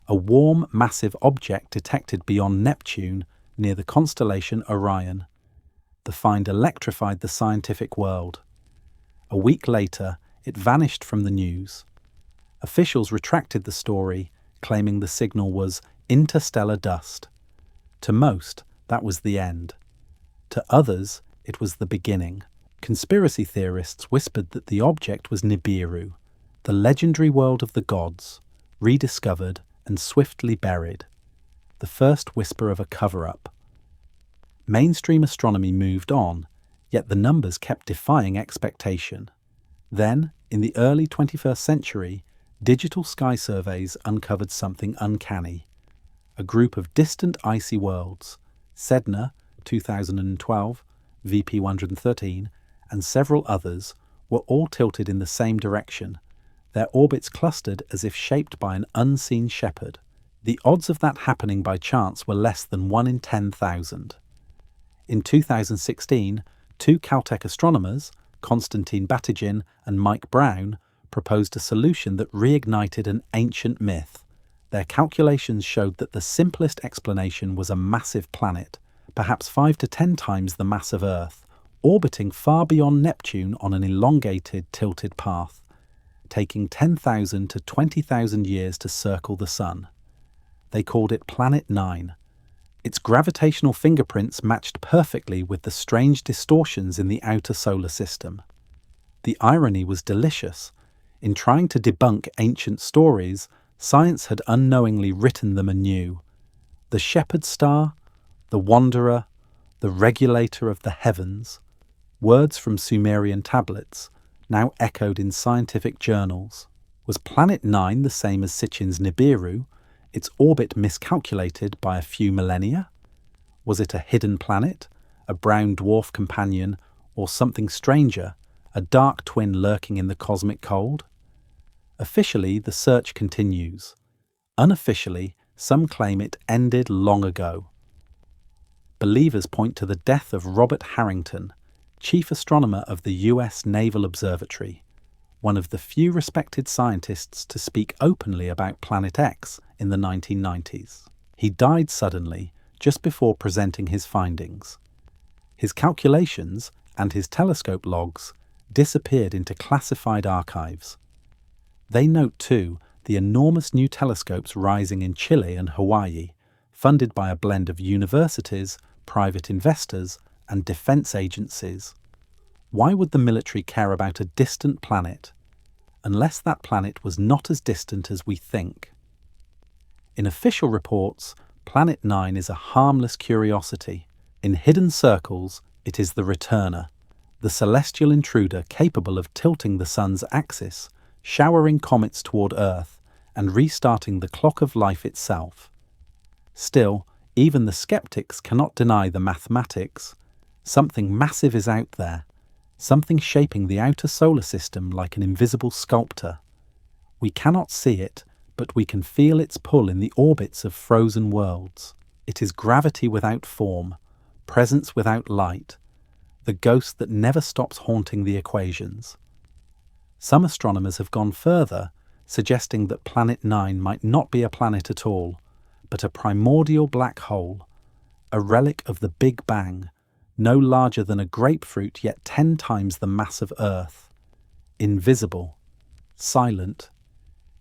a warm, massive object detected beyond Neptune near the constellation Orion. The find electrified the scientific world. A week later, it vanished from the news. Officials retracted the story, claiming the signal was interstellar dust. To most, that was the end. To others, it was the beginning. Conspiracy theorists whispered that the object was Nibiru, the legendary world of the gods, rediscovered and swiftly buried. The first whisper of a cover-up. Mainstream astronomy moved on, yet the numbers kept defying expectation. Then, in the early 21st century, digital sky surveys uncovered something uncanny. A group of distant icy worlds, Sedna, 2012, VP 113, and several others, were all tilted in the same direction, their orbits clustered as if shaped by an unseen shepherd. The odds of that happening by chance were less than 1 in 10,000. In 2016, two Caltech astronomers, Konstantin Batygin and Mike Brown, proposed a solution that reignited an ancient myth. Their calculations showed that the simplest explanation was a massive planet, perhaps 5 to 10 times the mass of Earth, orbiting far beyond Neptune on an elongated, tilted path, taking 10,000 to 20,000 years to circle the Sun. They called it Planet 9. Its gravitational fingerprints matched perfectly with the strange distortions in the outer solar system. The irony was delicious. In trying to debunk ancient stories, science had unknowingly written them anew. The shepherd star, the wanderer, the regulator of the heavens, words from Sumerian tablets, now echoed in scientific journals. Was Planet 9 the same as Sitchin's Nibiru, its orbit miscalculated by a few millennia? Was it a hidden planet, a brown dwarf companion, or something stranger, a dark twin lurking in the cosmic cold? Officially, the search continues. Unofficially, some claim it ended long ago. Believers point to the death of Robert Harrington, chief astronomer of the US Naval Observatory, one of the few respected scientists to speak openly about Planet X in the 1990s. He died suddenly, just before presenting his findings. His calculations and his telescope logs disappeared into classified archives. They note, too, the enormous new telescopes rising in Chile and Hawaii, funded by a blend of universities, private investors, and defense agencies. Why would the military care about a distant planet, unless that planet was not as distant as we think? In official reports, Planet 9 is a harmless curiosity. In hidden circles, it is the returner, the celestial intruder capable of tilting the sun's axis, showering comets toward Earth, and restarting the clock of life itself. Still, even the skeptics cannot deny the mathematics. Something massive is out there, something shaping the outer solar system like an invisible sculptor. We cannot see it, but we can feel its pull in the orbits of frozen worlds. It is gravity without form, presence without light, the ghost that never stops haunting the equations. Some astronomers have gone further, suggesting that Planet 9 might not be a planet at all, but a primordial black hole, a relic of the Big Bang, no larger than a grapefruit yet 10 times the mass of Earth. Invisible, silent,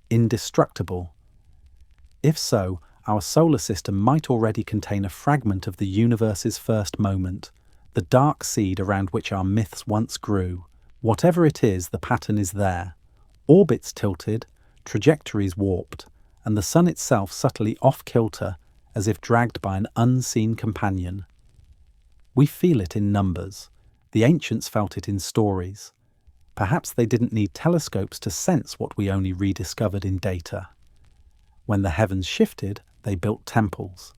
indestructible. If so, our solar system might already contain a fragment of the universe's first moment, the dark seed around which our myths once grew. Whatever it is, the pattern is there. Orbits tilted, trajectories warped, and the sun itself subtly off-kilter, as if dragged by an unseen companion. We feel it in numbers. The ancients felt it in stories. Perhaps they didn't need telescopes to sense what we only rediscovered in data. When the heavens shifted, they built temples.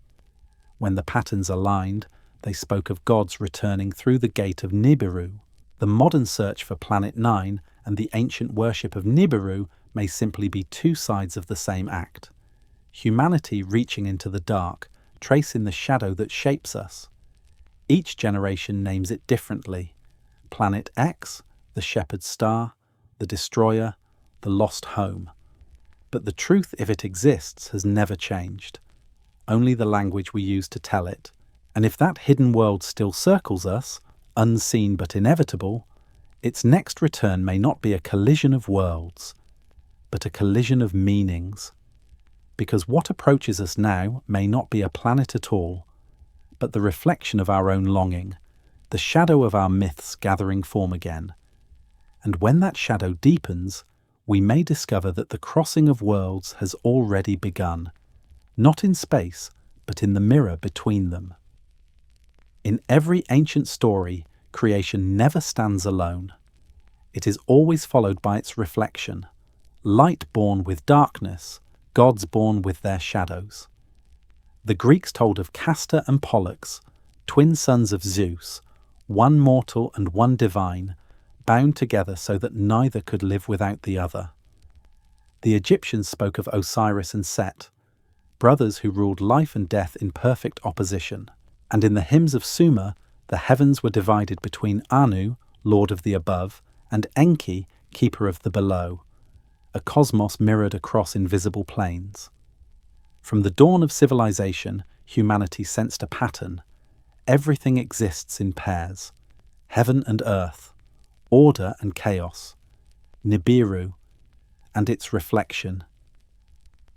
When the patterns aligned, they spoke of gods returning through the gate of Nibiru. The modern search for Planet 9 and the ancient worship of Nibiru may simply be two sides of the same act. Humanity reaching into the dark, tracing the shadow that shapes us. Each generation names it differently. Planet X, the shepherd star, the destroyer, the lost home. But the truth, if it exists, has never changed. Only the language we use to tell it. And if that hidden world still circles us, unseen but inevitable, its next return may not be a collision of worlds, but a collision of meanings. Because what approaches us now may not be a planet at all, but the reflection of our own longing, the shadow of our myths gathering form again. And when that shadow deepens, we may discover that the crossing of worlds has already begun, not in space, but in the mirror between them. In every ancient story, creation never stands alone. It is always followed by its reflection, light born with darkness, gods born with their shadows. The Greeks told of Castor and Pollux, twin sons of Zeus, one mortal and one divine, bound together so that neither could live without the other. The Egyptians spoke of Osiris and Set, brothers who ruled life and death in perfect opposition. And in the hymns of Sumer, the heavens were divided between Anu, lord of the above, and Enki, keeper of the below, a cosmos mirrored across invisible planes. From the dawn of civilization, humanity sensed a pattern. Everything exists in pairs. Heaven and earth, order and chaos, Nibiru, and its reflection.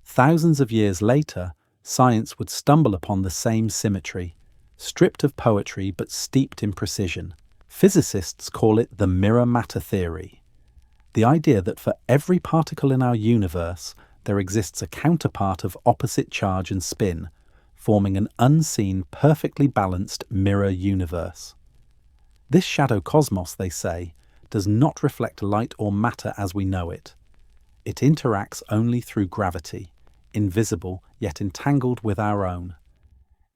Thousands of years later, science would stumble upon the same symmetry, stripped of poetry but steeped in precision. Physicists call it the mirror matter theory, the idea that for every particle in our universe, there exists a counterpart of opposite charge and spin, forming an unseen, perfectly balanced mirror universe. This shadow cosmos, they say, does not reflect light or matter as we know it. It interacts only through gravity, invisible yet entangled with our own.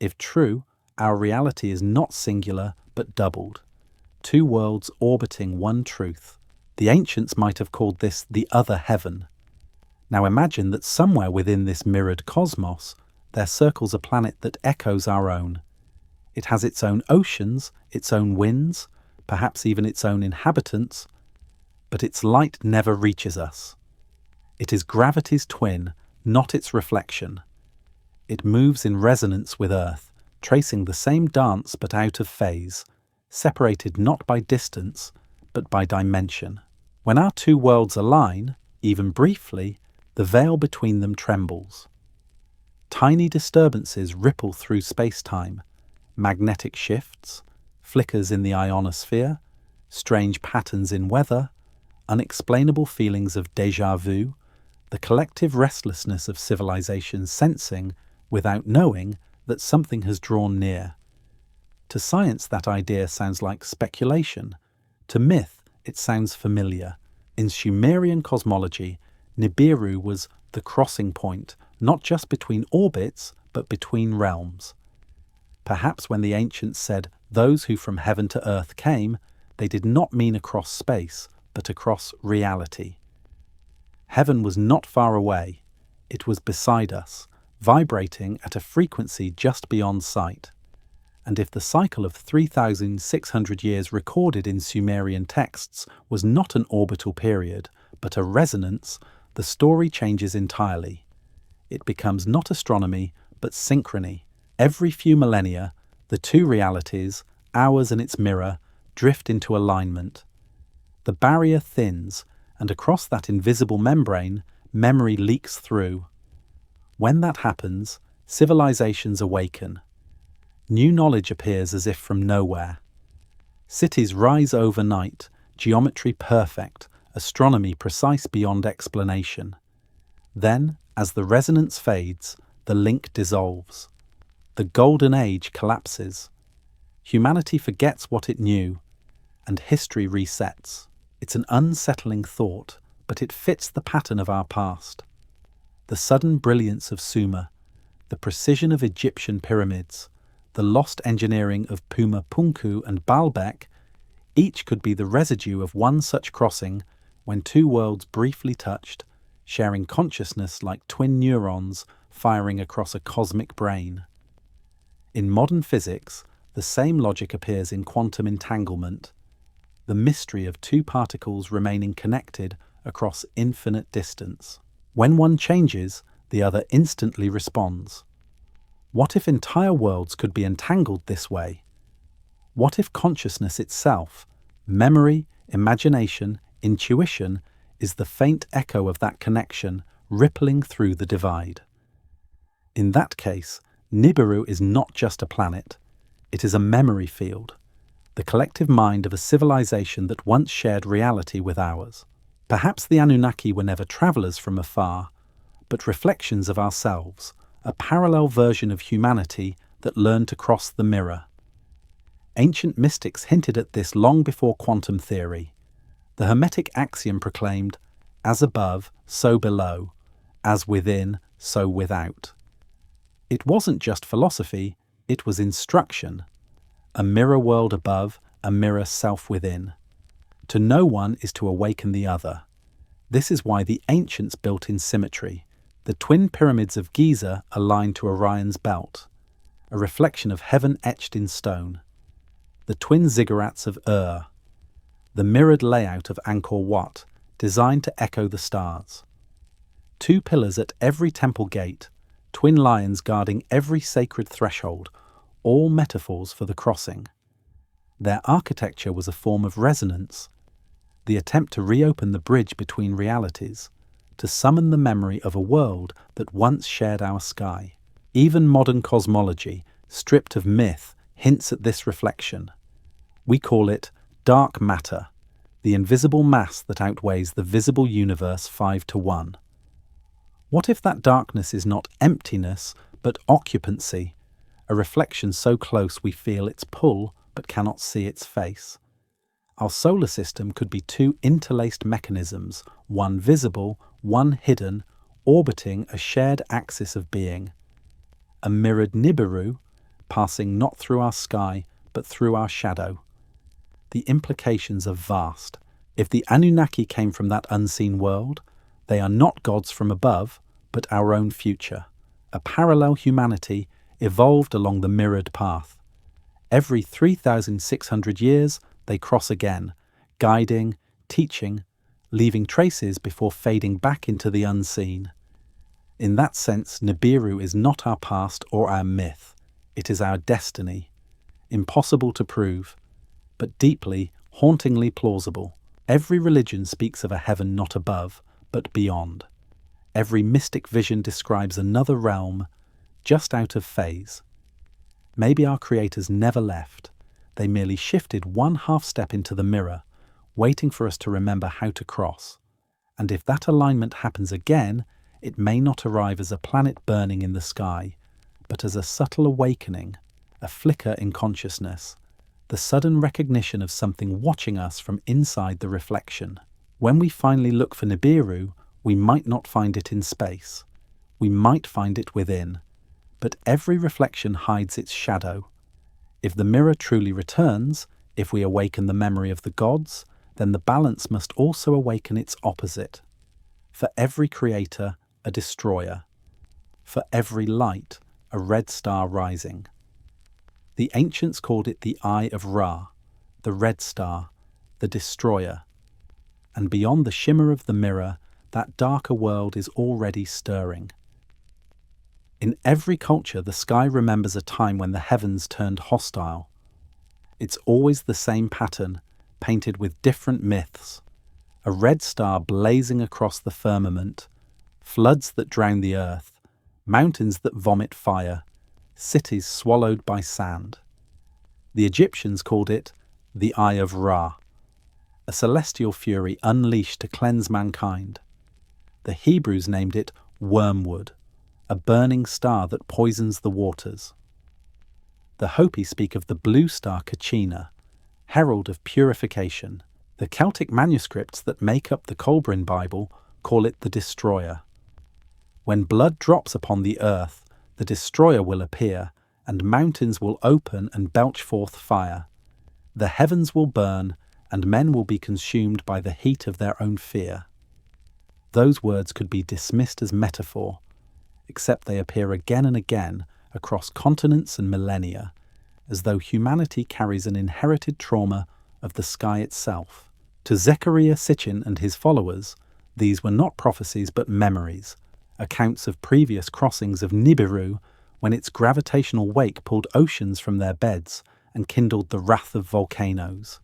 If true, our reality is not singular but doubled, two worlds orbiting one truth. The ancients might have called this the other heaven. Now imagine that somewhere within this mirrored cosmos, there circles a planet that echoes our own. It has its own oceans, its own winds, perhaps even its own inhabitants, but its light never reaches us. It is gravity's twin, not its reflection. It moves in resonance with Earth, tracing the same dance but out of phase, separated not by distance, but by dimension. When our two worlds align, even briefly, the veil between them trembles. Tiny disturbances ripple through space-time, magnetic shifts, flickers in the ionosphere, strange patterns in weather, unexplainable feelings of déjà vu, the collective restlessness of civilization sensing, without knowing, that something has drawn near. To science, that idea sounds like speculation. To myth, it sounds familiar. In Sumerian cosmology, Nibiru was the crossing point, not just between orbits, but between realms. Perhaps when the ancients said those who from heaven to earth came, they did not mean across space, but across reality. Heaven was not far away. It was beside us, vibrating at a frequency just beyond sight. And if the cycle of 3,600 years recorded in Sumerian texts was not an orbital period, but a resonance, the story changes entirely. It becomes not astronomy, but synchrony. Every few millennia, the two realities, ours and its mirror, drift into alignment. The barrier thins, and across that invisible membrane, memory leaks through. When that happens, civilizations awaken. New knowledge appears as if from nowhere. Cities rise overnight, geometry perfect, astronomy precise beyond explanation. Then, as the resonance fades, the link dissolves. The golden age collapses. Humanity forgets what it knew, and history resets. It's an unsettling thought, but it fits the pattern of our past. The sudden brilliance of Sumer, the precision of Egyptian pyramids, the lost engineering of Puma Punku and Baalbek, each could be the residue of one such crossing when two worlds briefly touched, sharing consciousness like twin neurons firing across a cosmic brain. In modern physics, the same logic appears in quantum entanglement, the mystery of two particles remaining connected across infinite distance. When one changes, the other instantly responds. What if entire worlds could be entangled this way? What if consciousness itself, memory, imagination, intuition, is the faint echo of that connection rippling through the divide? In that case, Nibiru is not just a planet. It is a memory field, the collective mind of a civilization that once shared reality with ours. Perhaps the Anunnaki were never travelers from afar, but reflections of ourselves, a parallel version of humanity that learned to cross the mirror. Ancient mystics hinted at this long before quantum theory. The Hermetic axiom proclaimed, "As above, so below, as within, so without." It wasn't just philosophy, it was instruction. A mirror world above, a mirror self within. To know one is to awaken the other. This is why the ancients built in symmetry. The twin pyramids of Giza aligned to Orion's belt, a reflection of heaven etched in stone. The twin ziggurats of Ur, the mirrored layout of Angkor Wat, designed to echo the stars. Two pillars at every temple gate, twin lions guarding every sacred threshold, all metaphors for the crossing. Their architecture was a form of resonance, the attempt to reopen the bridge between realities, to summon the memory of a world that once shared our sky. Even modern cosmology, stripped of myth, hints at this reflection. We call it dark matter, the invisible mass that outweighs the visible universe 5-1. What if that darkness is not emptiness, but occupancy, a reflection so close we feel its pull but cannot see its face. Our solar system could be two interlaced mechanisms, one visible, one hidden, orbiting a shared axis of being. A mirrored Nibiru, passing not through our sky, but through our shadow. The implications are vast. If the Anunnaki came from that unseen world, they are not gods from above, but our own future. A parallel humanity evolved along the mirrored path. Every 3,600 years, they cross again, guiding, teaching, leaving traces before fading back into the unseen. In that sense, Nibiru is not our past or our myth. It is our destiny. Impossible to prove, but deeply, hauntingly plausible. Every religion speaks of a heaven not above, but beyond. Every mystic vision describes another realm, just out of phase. Maybe our creators never left. They merely shifted one half step into the mirror, waiting for us to remember how to cross. And if that alignment happens again, it may not arrive as a planet burning in the sky, but as a subtle awakening, a flicker in consciousness, the sudden recognition of something watching us from inside the reflection. When we finally look for Nibiru, we might not find it in space. We might find it within. But every reflection hides its shadow. If the mirror truly returns, if we awaken the memory of the gods, then the balance must also awaken its opposite. For every creator, a destroyer. For every light, a red star rising. The ancients called it the Eye of Ra, the red star, the destroyer. And beyond the shimmer of the mirror, that darker world is already stirring. In every culture, the sky remembers a time when the heavens turned hostile. It's always the same pattern, painted with different myths. A red star blazing across the firmament, floods that drown the earth, mountains that vomit fire, cities swallowed by sand. The Egyptians called it the Eye of Ra, a celestial fury unleashed to cleanse mankind. The Hebrews named it wormwood, a burning star that poisons the waters. The Hopi speak of the blue star Kachina, herald of purification. The Celtic manuscripts that make up the Kolbrin Bible call it the destroyer. When blood drops upon the earth, the destroyer will appear, and mountains will open and belch forth fire. The heavens will burn, and men will be consumed by the heat of their own fear. Those words could be dismissed as metaphor, except they appear again and again across continents and millennia, as though humanity carries an inherited trauma of the sky itself. To Zecharia Sitchin and his followers, these were not prophecies but memories, accounts of previous crossings of Nibiru when its gravitational wake pulled oceans from their beds and kindled the wrath of volcanoes.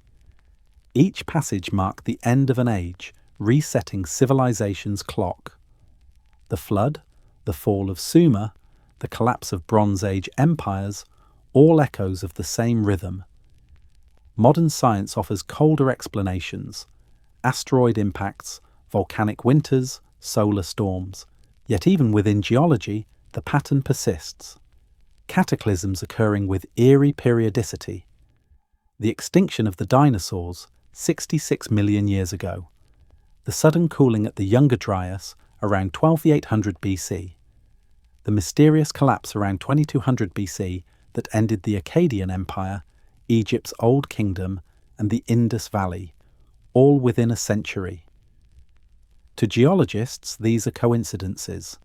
Each passage marked the end of an age, resetting civilization's clock. The flood, the fall of Sumer, the collapse of Bronze Age empires, all echoes of the same rhythm. Modern science offers colder explanations, asteroid impacts, volcanic winters, solar storms. Yet even within geology, the pattern persists. Cataclysms occurring with eerie periodicity. The extinction of the dinosaurs, 66 million years ago. The sudden cooling at the Younger Dryas, around 12,800 BC. The mysterious collapse around 2200 BC that ended the Akkadian Empire, Egypt's Old Kingdom, and the Indus Valley, all within a century. To geologists, these are coincidences.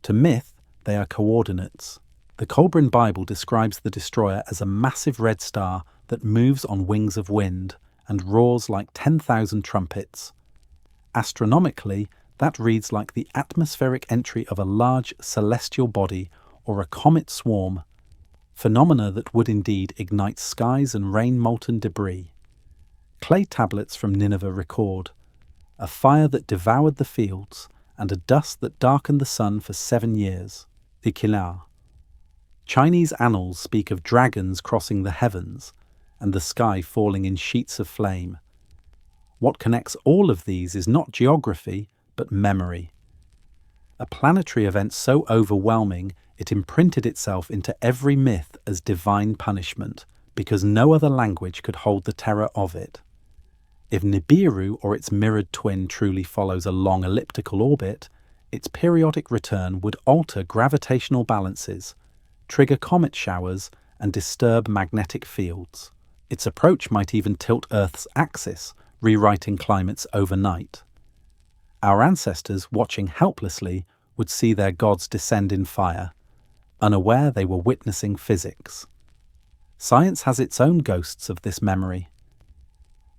To myth, they are coordinates. The Kolbrin Bible describes the destroyer as a massive red star that moves on wings of wind and roars like 10,000 trumpets. Astronomically, that reads like the atmospheric entry of a large celestial body or a comet swarm, phenomena that would indeed ignite skies and rain molten debris. Clay tablets from Nineveh record a fire that devoured the fields and a dust that darkened the sun for 7 years, the Kilar. Chinese annals speak of dragons crossing the heavens and the sky falling in sheets of flame. What connects all of these is not geography, but memory. A planetary event so overwhelming It imprinted itself into every myth as divine punishment, because no other language could hold the terror of it. If Nibiru or its mirrored twin truly follows a long elliptical orbit, its periodic return would alter gravitational balances, trigger comet showers, and disturb magnetic fields. Its approach might even tilt Earth's axis, rewriting climates overnight. Our ancestors, watching helplessly, would see their gods descend in fire, unaware they were witnessing physics. Science has its own ghosts of this memory.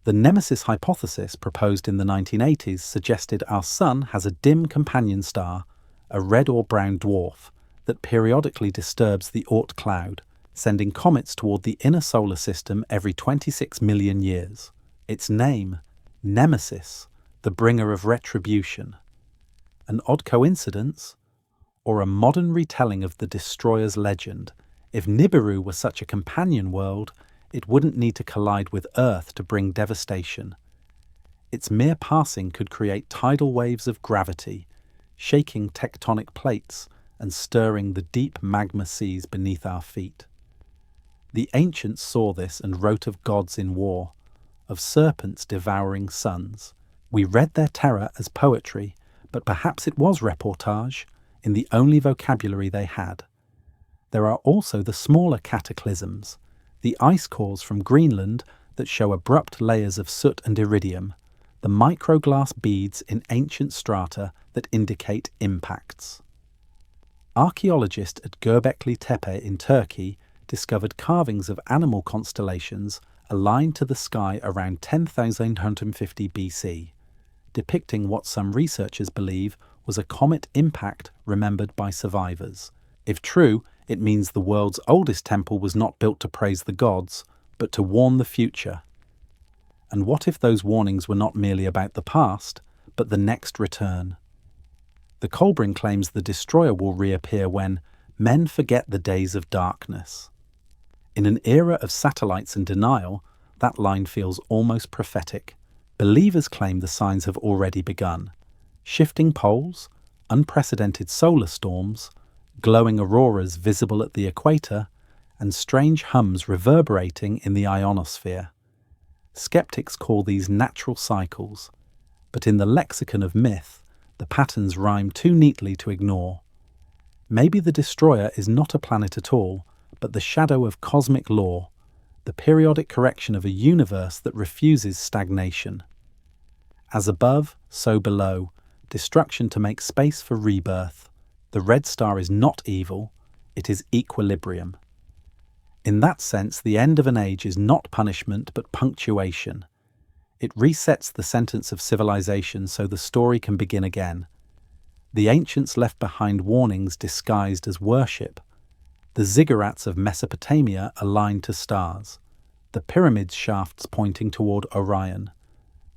The Nemesis hypothesis proposed in the 1980s suggested our Sun has a dim companion star, a red or brown dwarf, that periodically disturbs the Oort cloud, sending comets toward the inner solar system every 26 million years. Its name, Nemesis, the bringer of retribution. An odd coincidence? Or a modern retelling of the destroyer's legend? If Nibiru were such a companion world, it wouldn't need to collide with Earth to bring devastation. Its mere passing could create tidal waves of gravity, shaking tectonic plates and stirring the deep magma seas beneath our feet. The ancients saw this and wrote of gods in war, of serpents devouring suns. We read their terror as poetry, but perhaps it was reportage, in the only vocabulary they had. There are also the smaller cataclysms, the ice cores from Greenland that show abrupt layers of soot and iridium, the microglass beads in ancient strata that indicate impacts. Archaeologists at Göbekli Tepe in Turkey discovered carvings of animal constellations aligned to the sky around 10,150 BC, depicting what some researchers believe was a comet impact remembered by survivors. If true, it means the world's oldest temple was not built to praise the gods, but to warn the future. And what if those warnings were not merely about the past, but the next return? The Kolbrin claims the destroyer will reappear when men forget the days of darkness. In an era of satellites and denial, that line feels almost prophetic. Believers claim the signs have already begun. Shifting poles, unprecedented solar storms, glowing auroras visible at the equator, and strange hums reverberating in the ionosphere. Skeptics call these natural cycles, but in the lexicon of myth, the patterns rhyme too neatly to ignore. Maybe the destroyer is not a planet at all, but the shadow of cosmic law, the periodic correction of a universe that refuses stagnation. As above, so below, destruction to make space for rebirth. The red star is not evil, it is equilibrium. In that sense, the end of an age is not punishment but punctuation. It resets the sentence of civilization so the story can begin again. The ancients left behind warnings disguised as worship. The ziggurats of Mesopotamia aligned to stars, the pyramids' shafts pointing toward Orion,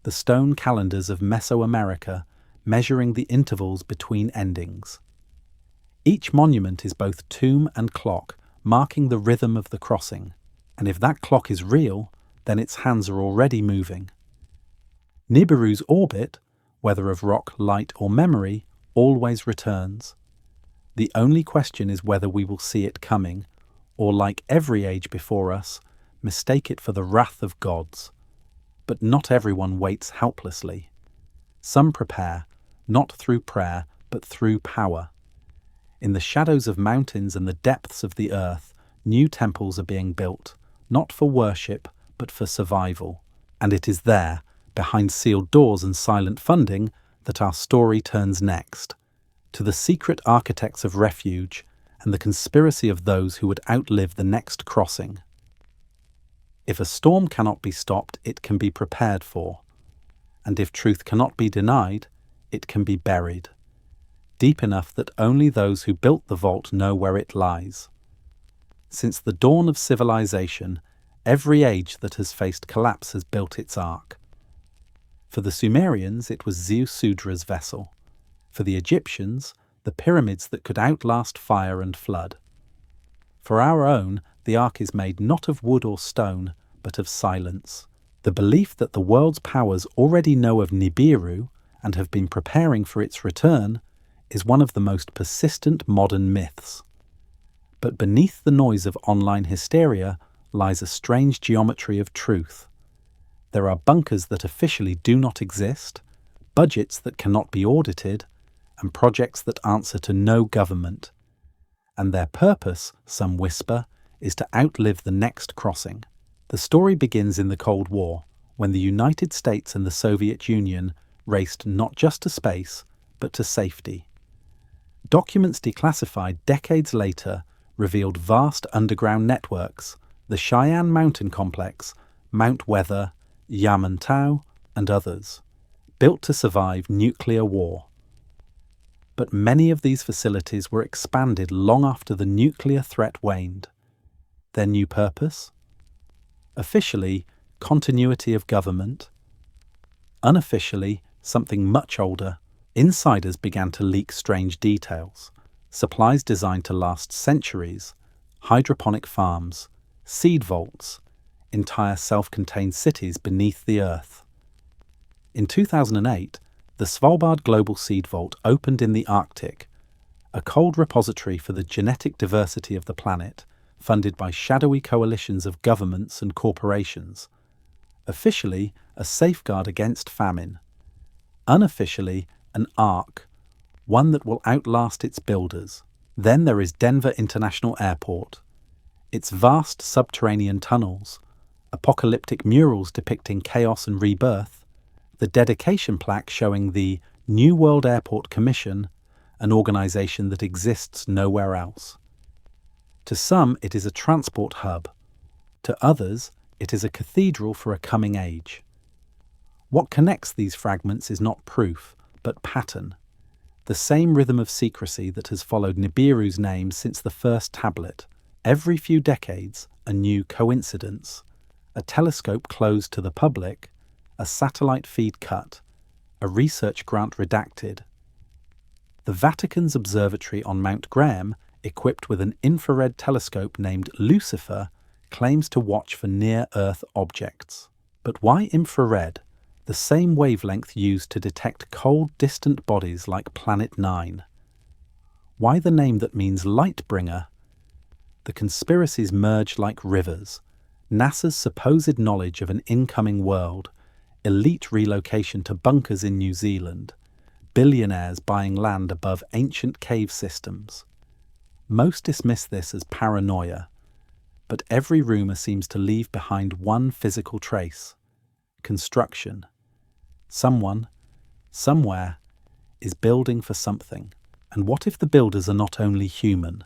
the stone calendars of Mesoamerica measuring the intervals between endings. Each monument is both tomb and clock, marking the rhythm of the crossing, and if that clock is real, then its hands are already moving. Nibiru's orbit, whether of rock, light or memory, always returns. The only question is whether we will see it coming, or like every age before us, mistake it for the wrath of gods. But not everyone waits helplessly. Some prepare, not through prayer, but through power. In the shadows of mountains and the depths of the earth, new temples are being built, not for worship, but for survival. And it is there, behind sealed doors and silent funding, that our story turns next, to the secret architects of refuge and the conspiracy of those who would outlive the next crossing. If a storm cannot be stopped, it can be prepared for. And if truth cannot be denied, it can be buried, deep enough that only those who built the vault know where it lies. Since the dawn of civilization, every age that has faced collapse has built its ark. For the Sumerians, it was Ziusudra's vessel. For the Egyptians, the pyramids that could outlast fire and flood. For our own, the ark is made not of wood or stone, but of silence. The belief that the world's powers already know of Nibiru and have been preparing for its return is one of the most persistent modern myths. But beneath the noise of online hysteria lies a strange geometry of truth. There are bunkers that officially do not exist, budgets that cannot be audited, and projects that answer to no government. And their purpose, some whisper, is to outlive the next crossing. The story begins in the Cold War, when the United States and the Soviet Union raced not just to space, but to safety. Documents declassified decades later revealed vast underground networks, the Cheyenne Mountain Complex, Mount Weather, Yamantau, and others, built to survive nuclear war. But many of these facilities were expanded long after the nuclear threat waned. Their new purpose? Officially, continuity of government. Unofficially, something much older. Insiders began to leak strange details. Supplies designed to last centuries, hydroponic farms, seed vaults, entire self-contained cities beneath the earth. In 2008, the Svalbard Global Seed Vault opened in the Arctic, a cold repository for the genetic diversity of the planet, funded by shadowy coalitions of governments and corporations. Officially, a safeguard against famine. Unofficially, an ark, one that will outlast its builders. Then there is Denver International Airport. Its vast subterranean tunnels, apocalyptic murals depicting chaos and rebirth, the dedication plaque showing the New World Airport Commission, an organization that exists nowhere else. To some, it is a transport hub. To others, it is a cathedral for a coming age. What connects these fragments is not proof, but pattern. The same rhythm of secrecy that has followed Nibiru's name since the first tablet. Every few decades, a new coincidence. A telescope closed to the public, a satellite feed cut, a research grant redacted. The Vatican's observatory on Mount Graham, equipped with an infrared telescope named Lucifer, claims to watch for near-Earth objects. But why infrared? The same wavelength used to detect cold, distant bodies like Planet 9. Why the name that means light bringer? The conspiracies merge like rivers. NASA's supposed knowledge of an incoming world, elite relocation to bunkers in New Zealand, billionaires buying land above ancient cave systems. Most dismiss this as paranoia, but every rumor seems to leave behind one physical trace: construction. Someone, somewhere, is building for something. And what if the builders are not only human?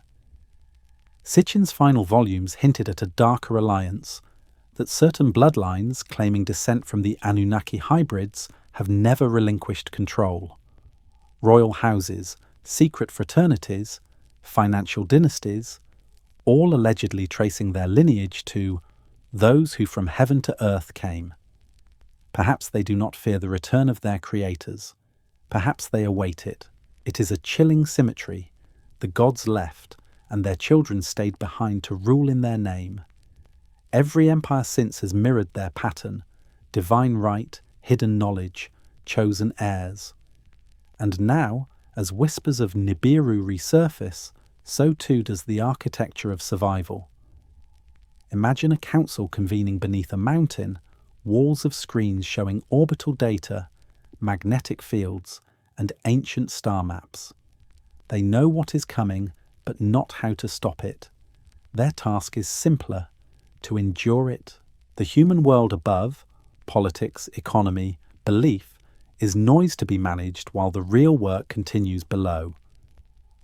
Sitchin's final volumes hinted at a darker alliance, that certain bloodlines claiming descent from the Anunnaki hybrids have never relinquished control. Royal houses, secret fraternities, financial dynasties, all allegedly tracing their lineage to those who from heaven to earth came. Perhaps they do not fear the return of their creators. Perhaps they await it. It is a chilling symmetry. The gods left, and their children stayed behind to rule in their name. Every empire since has mirrored their pattern: divine right, hidden knowledge, chosen heirs. And now, as whispers of Nibiru resurface, so too does the architecture of survival. Imagine a council convening beneath a mountain, walls of screens showing orbital data, magnetic fields, and ancient star maps. They know what is coming, but not how to stop it. Their task is simpler: to endure it. The human world above, politics, economy, belief, is noise to be managed while the real work continues below.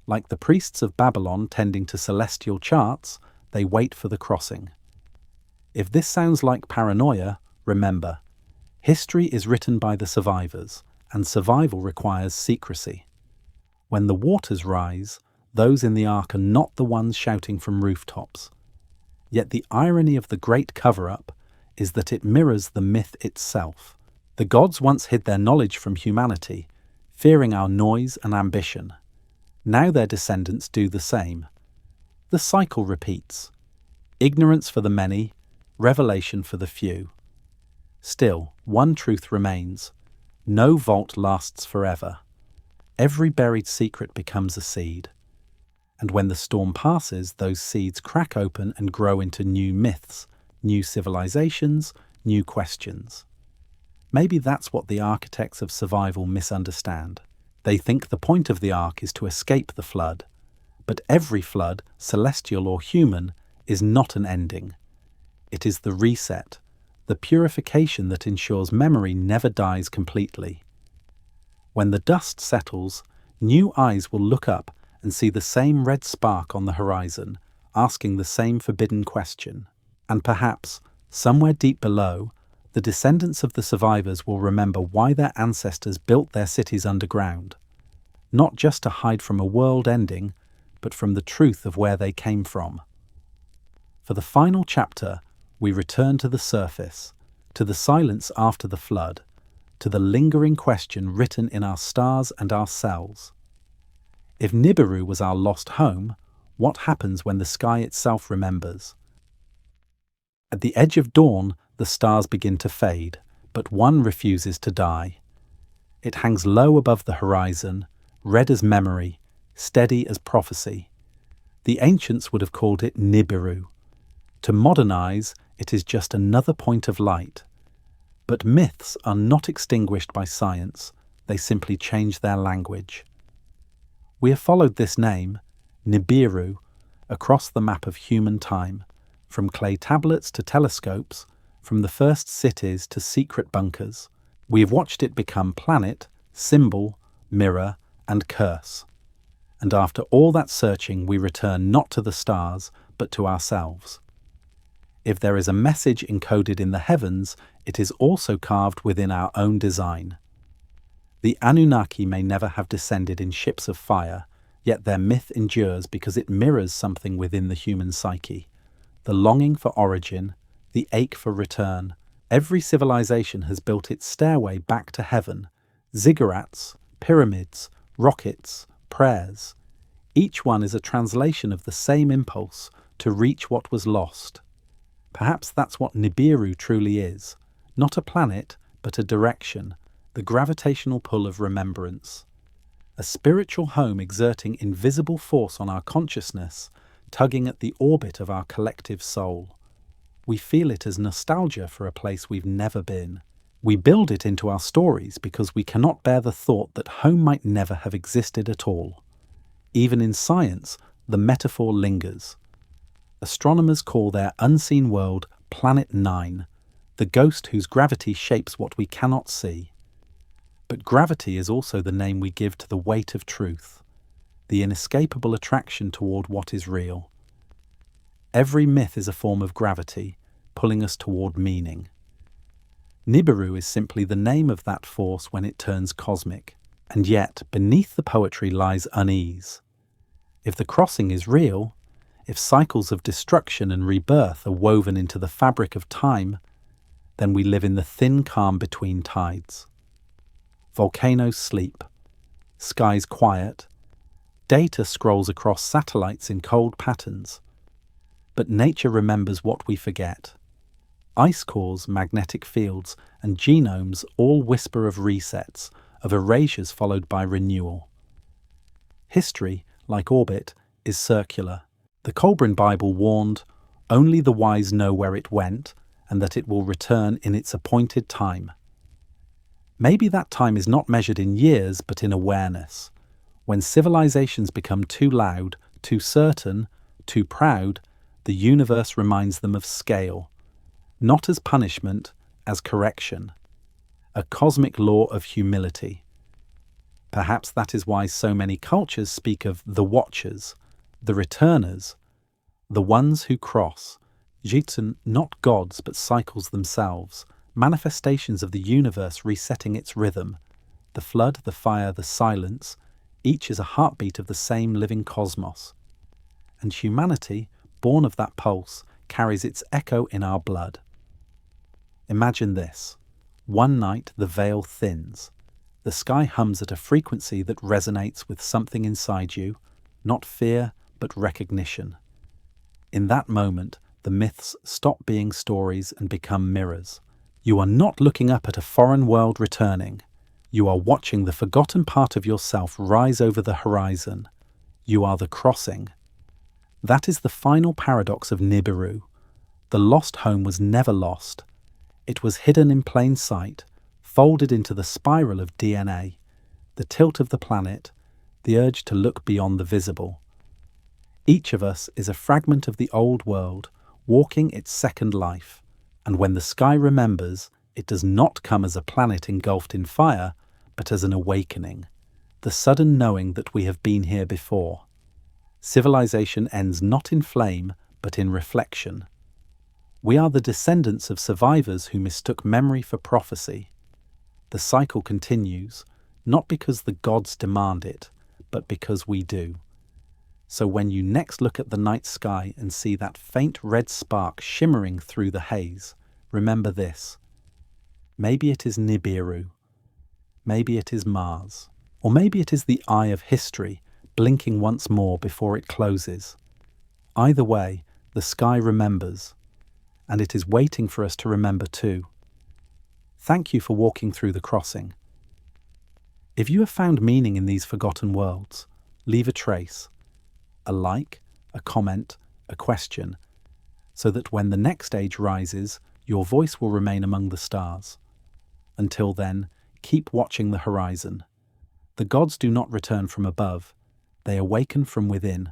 Like the priests of Babylon tending to celestial charts, they wait for the crossing. If this sounds like paranoia, remember, history is written by the survivors, and survival requires secrecy. When the waters rise, those in the ark are not the ones shouting from rooftops. Yet the irony of the great cover-up is that it mirrors the myth itself. The gods once hid their knowledge from humanity, fearing our noise and ambition. Now their descendants do the same. The cycle repeats: ignorance for the many, revelation for the few. Still, one truth remains: no vault lasts forever. Every buried secret becomes a seed. And when the storm passes, those seeds crack open and grow into new myths, new civilizations, new questions. Maybe that's what the architects of survival misunderstand. They think the point of the ark is to escape the flood. But every flood, celestial or human, is not an ending. It is the reset, the purification that ensures memory never dies completely. When the dust settles, new eyes will look up and see the same red spark on the horizon, asking the same forbidden question. And perhaps, somewhere deep below, the descendants of the survivors will remember why their ancestors built their cities underground, not just to hide from a world ending, but from the truth of where they came from. For the final chapter, we return to the surface, to the silence after the flood, to the lingering question written in our stars and our cells. If Nibiru was our lost home, what happens when the sky itself remembers? At the edge of dawn, the stars begin to fade, but one refuses to die. It hangs low above the horizon, red as memory, steady as prophecy. The ancients would have called it Nibiru. To modernize, it is just another point of light. But myths are not extinguished by science, they simply change their language. We have followed this name, Nibiru, across the map of human time, from clay tablets to telescopes, from the first cities to secret bunkers. We have watched it become planet, symbol, mirror, and curse. And after all that searching, we return not to the stars, but to ourselves. If there is a message encoded in the heavens, it is also carved within our own design. The Anunnaki may never have descended in ships of fire, yet their myth endures because it mirrors something within the human psyche. The longing for origin, the ache for return. Every civilization has built its stairway back to heaven. Ziggurats, pyramids, rockets, prayers. Each one is a translation of the same impulse to reach what was lost. Perhaps that's what Nibiru truly is. Not a planet, but a direction, the gravitational pull of remembrance. A spiritual home exerting invisible force on our consciousness, tugging at the orbit of our collective soul. We feel it as nostalgia for a place we've never been. We build it into our stories because we cannot bear the thought that home might never have existed at all. Even in science, the metaphor lingers. Astronomers call their unseen world Planet 9, the ghost whose gravity shapes what we cannot see. But gravity is also the name we give to the weight of truth, the inescapable attraction toward what is real. Every myth is a form of gravity, pulling us toward meaning. Nibiru is simply the name of that force when it turns cosmic, and yet beneath the poetry lies unease. If the crossing is real, if cycles of destruction and rebirth are woven into the fabric of time, then we live in the thin calm between tides. Volcanoes sleep, skies quiet, data scrolls across satellites in cold patterns. But nature remembers what we forget. Ice cores, magnetic fields, and genomes all whisper of resets, of erasures followed by renewal. History, like orbit, is circular. The Colburn Bible warned, "Only the wise know where it went, and that it will return in its appointed time." Maybe that time is not measured in years, but in awareness. When civilizations become too loud, too certain, too proud, the universe reminds them of scale, not as punishment, as correction, a cosmic law of humility. Perhaps that is why so many cultures speak of the Watchers, the Returners, the ones who cross. Jitsun, not gods but cycles themselves, manifestations of the universe resetting its rhythm. The flood, the fire, the silence, each is a heartbeat of the same living cosmos. And humanity, born of that pulse, carries its echo in our blood. Imagine this. One night the veil thins. The sky hums at a frequency that resonates with something inside you, not fear, but recognition. In that moment, the myths stop being stories and become mirrors. You are not looking up at a foreign world returning. You are watching the forgotten part of yourself rise over the horizon. You are the crossing. That is the final paradox of Nibiru. The lost home was never lost. It was hidden in plain sight, folded into the spiral of DNA, the tilt of the planet, the urge to look beyond the visible. Each of us is a fragment of the old world, walking its second life, and when the sky remembers, it does not come as a planet engulfed in fire, but as an awakening, the sudden knowing that we have been here before. Civilization ends not in flame, but in reflection. We are the descendants of survivors who mistook memory for prophecy. The cycle continues, not because the gods demand it, but because we do. So when you next look at the night sky and see that faint red spark shimmering through the haze, remember this. Maybe it is Nibiru. Maybe it is Mars. Or maybe it is the eye of history, blinking once more before it closes. Either way, the sky remembers, and it is waiting for us to remember too. Thank you for walking through the crossing. If you have found meaning in these forgotten worlds, leave a trace, a like, a comment, a question, so that when the next age rises, your voice will remain among the stars. Until then, keep watching the horizon. The gods do not return from above, they awaken from within,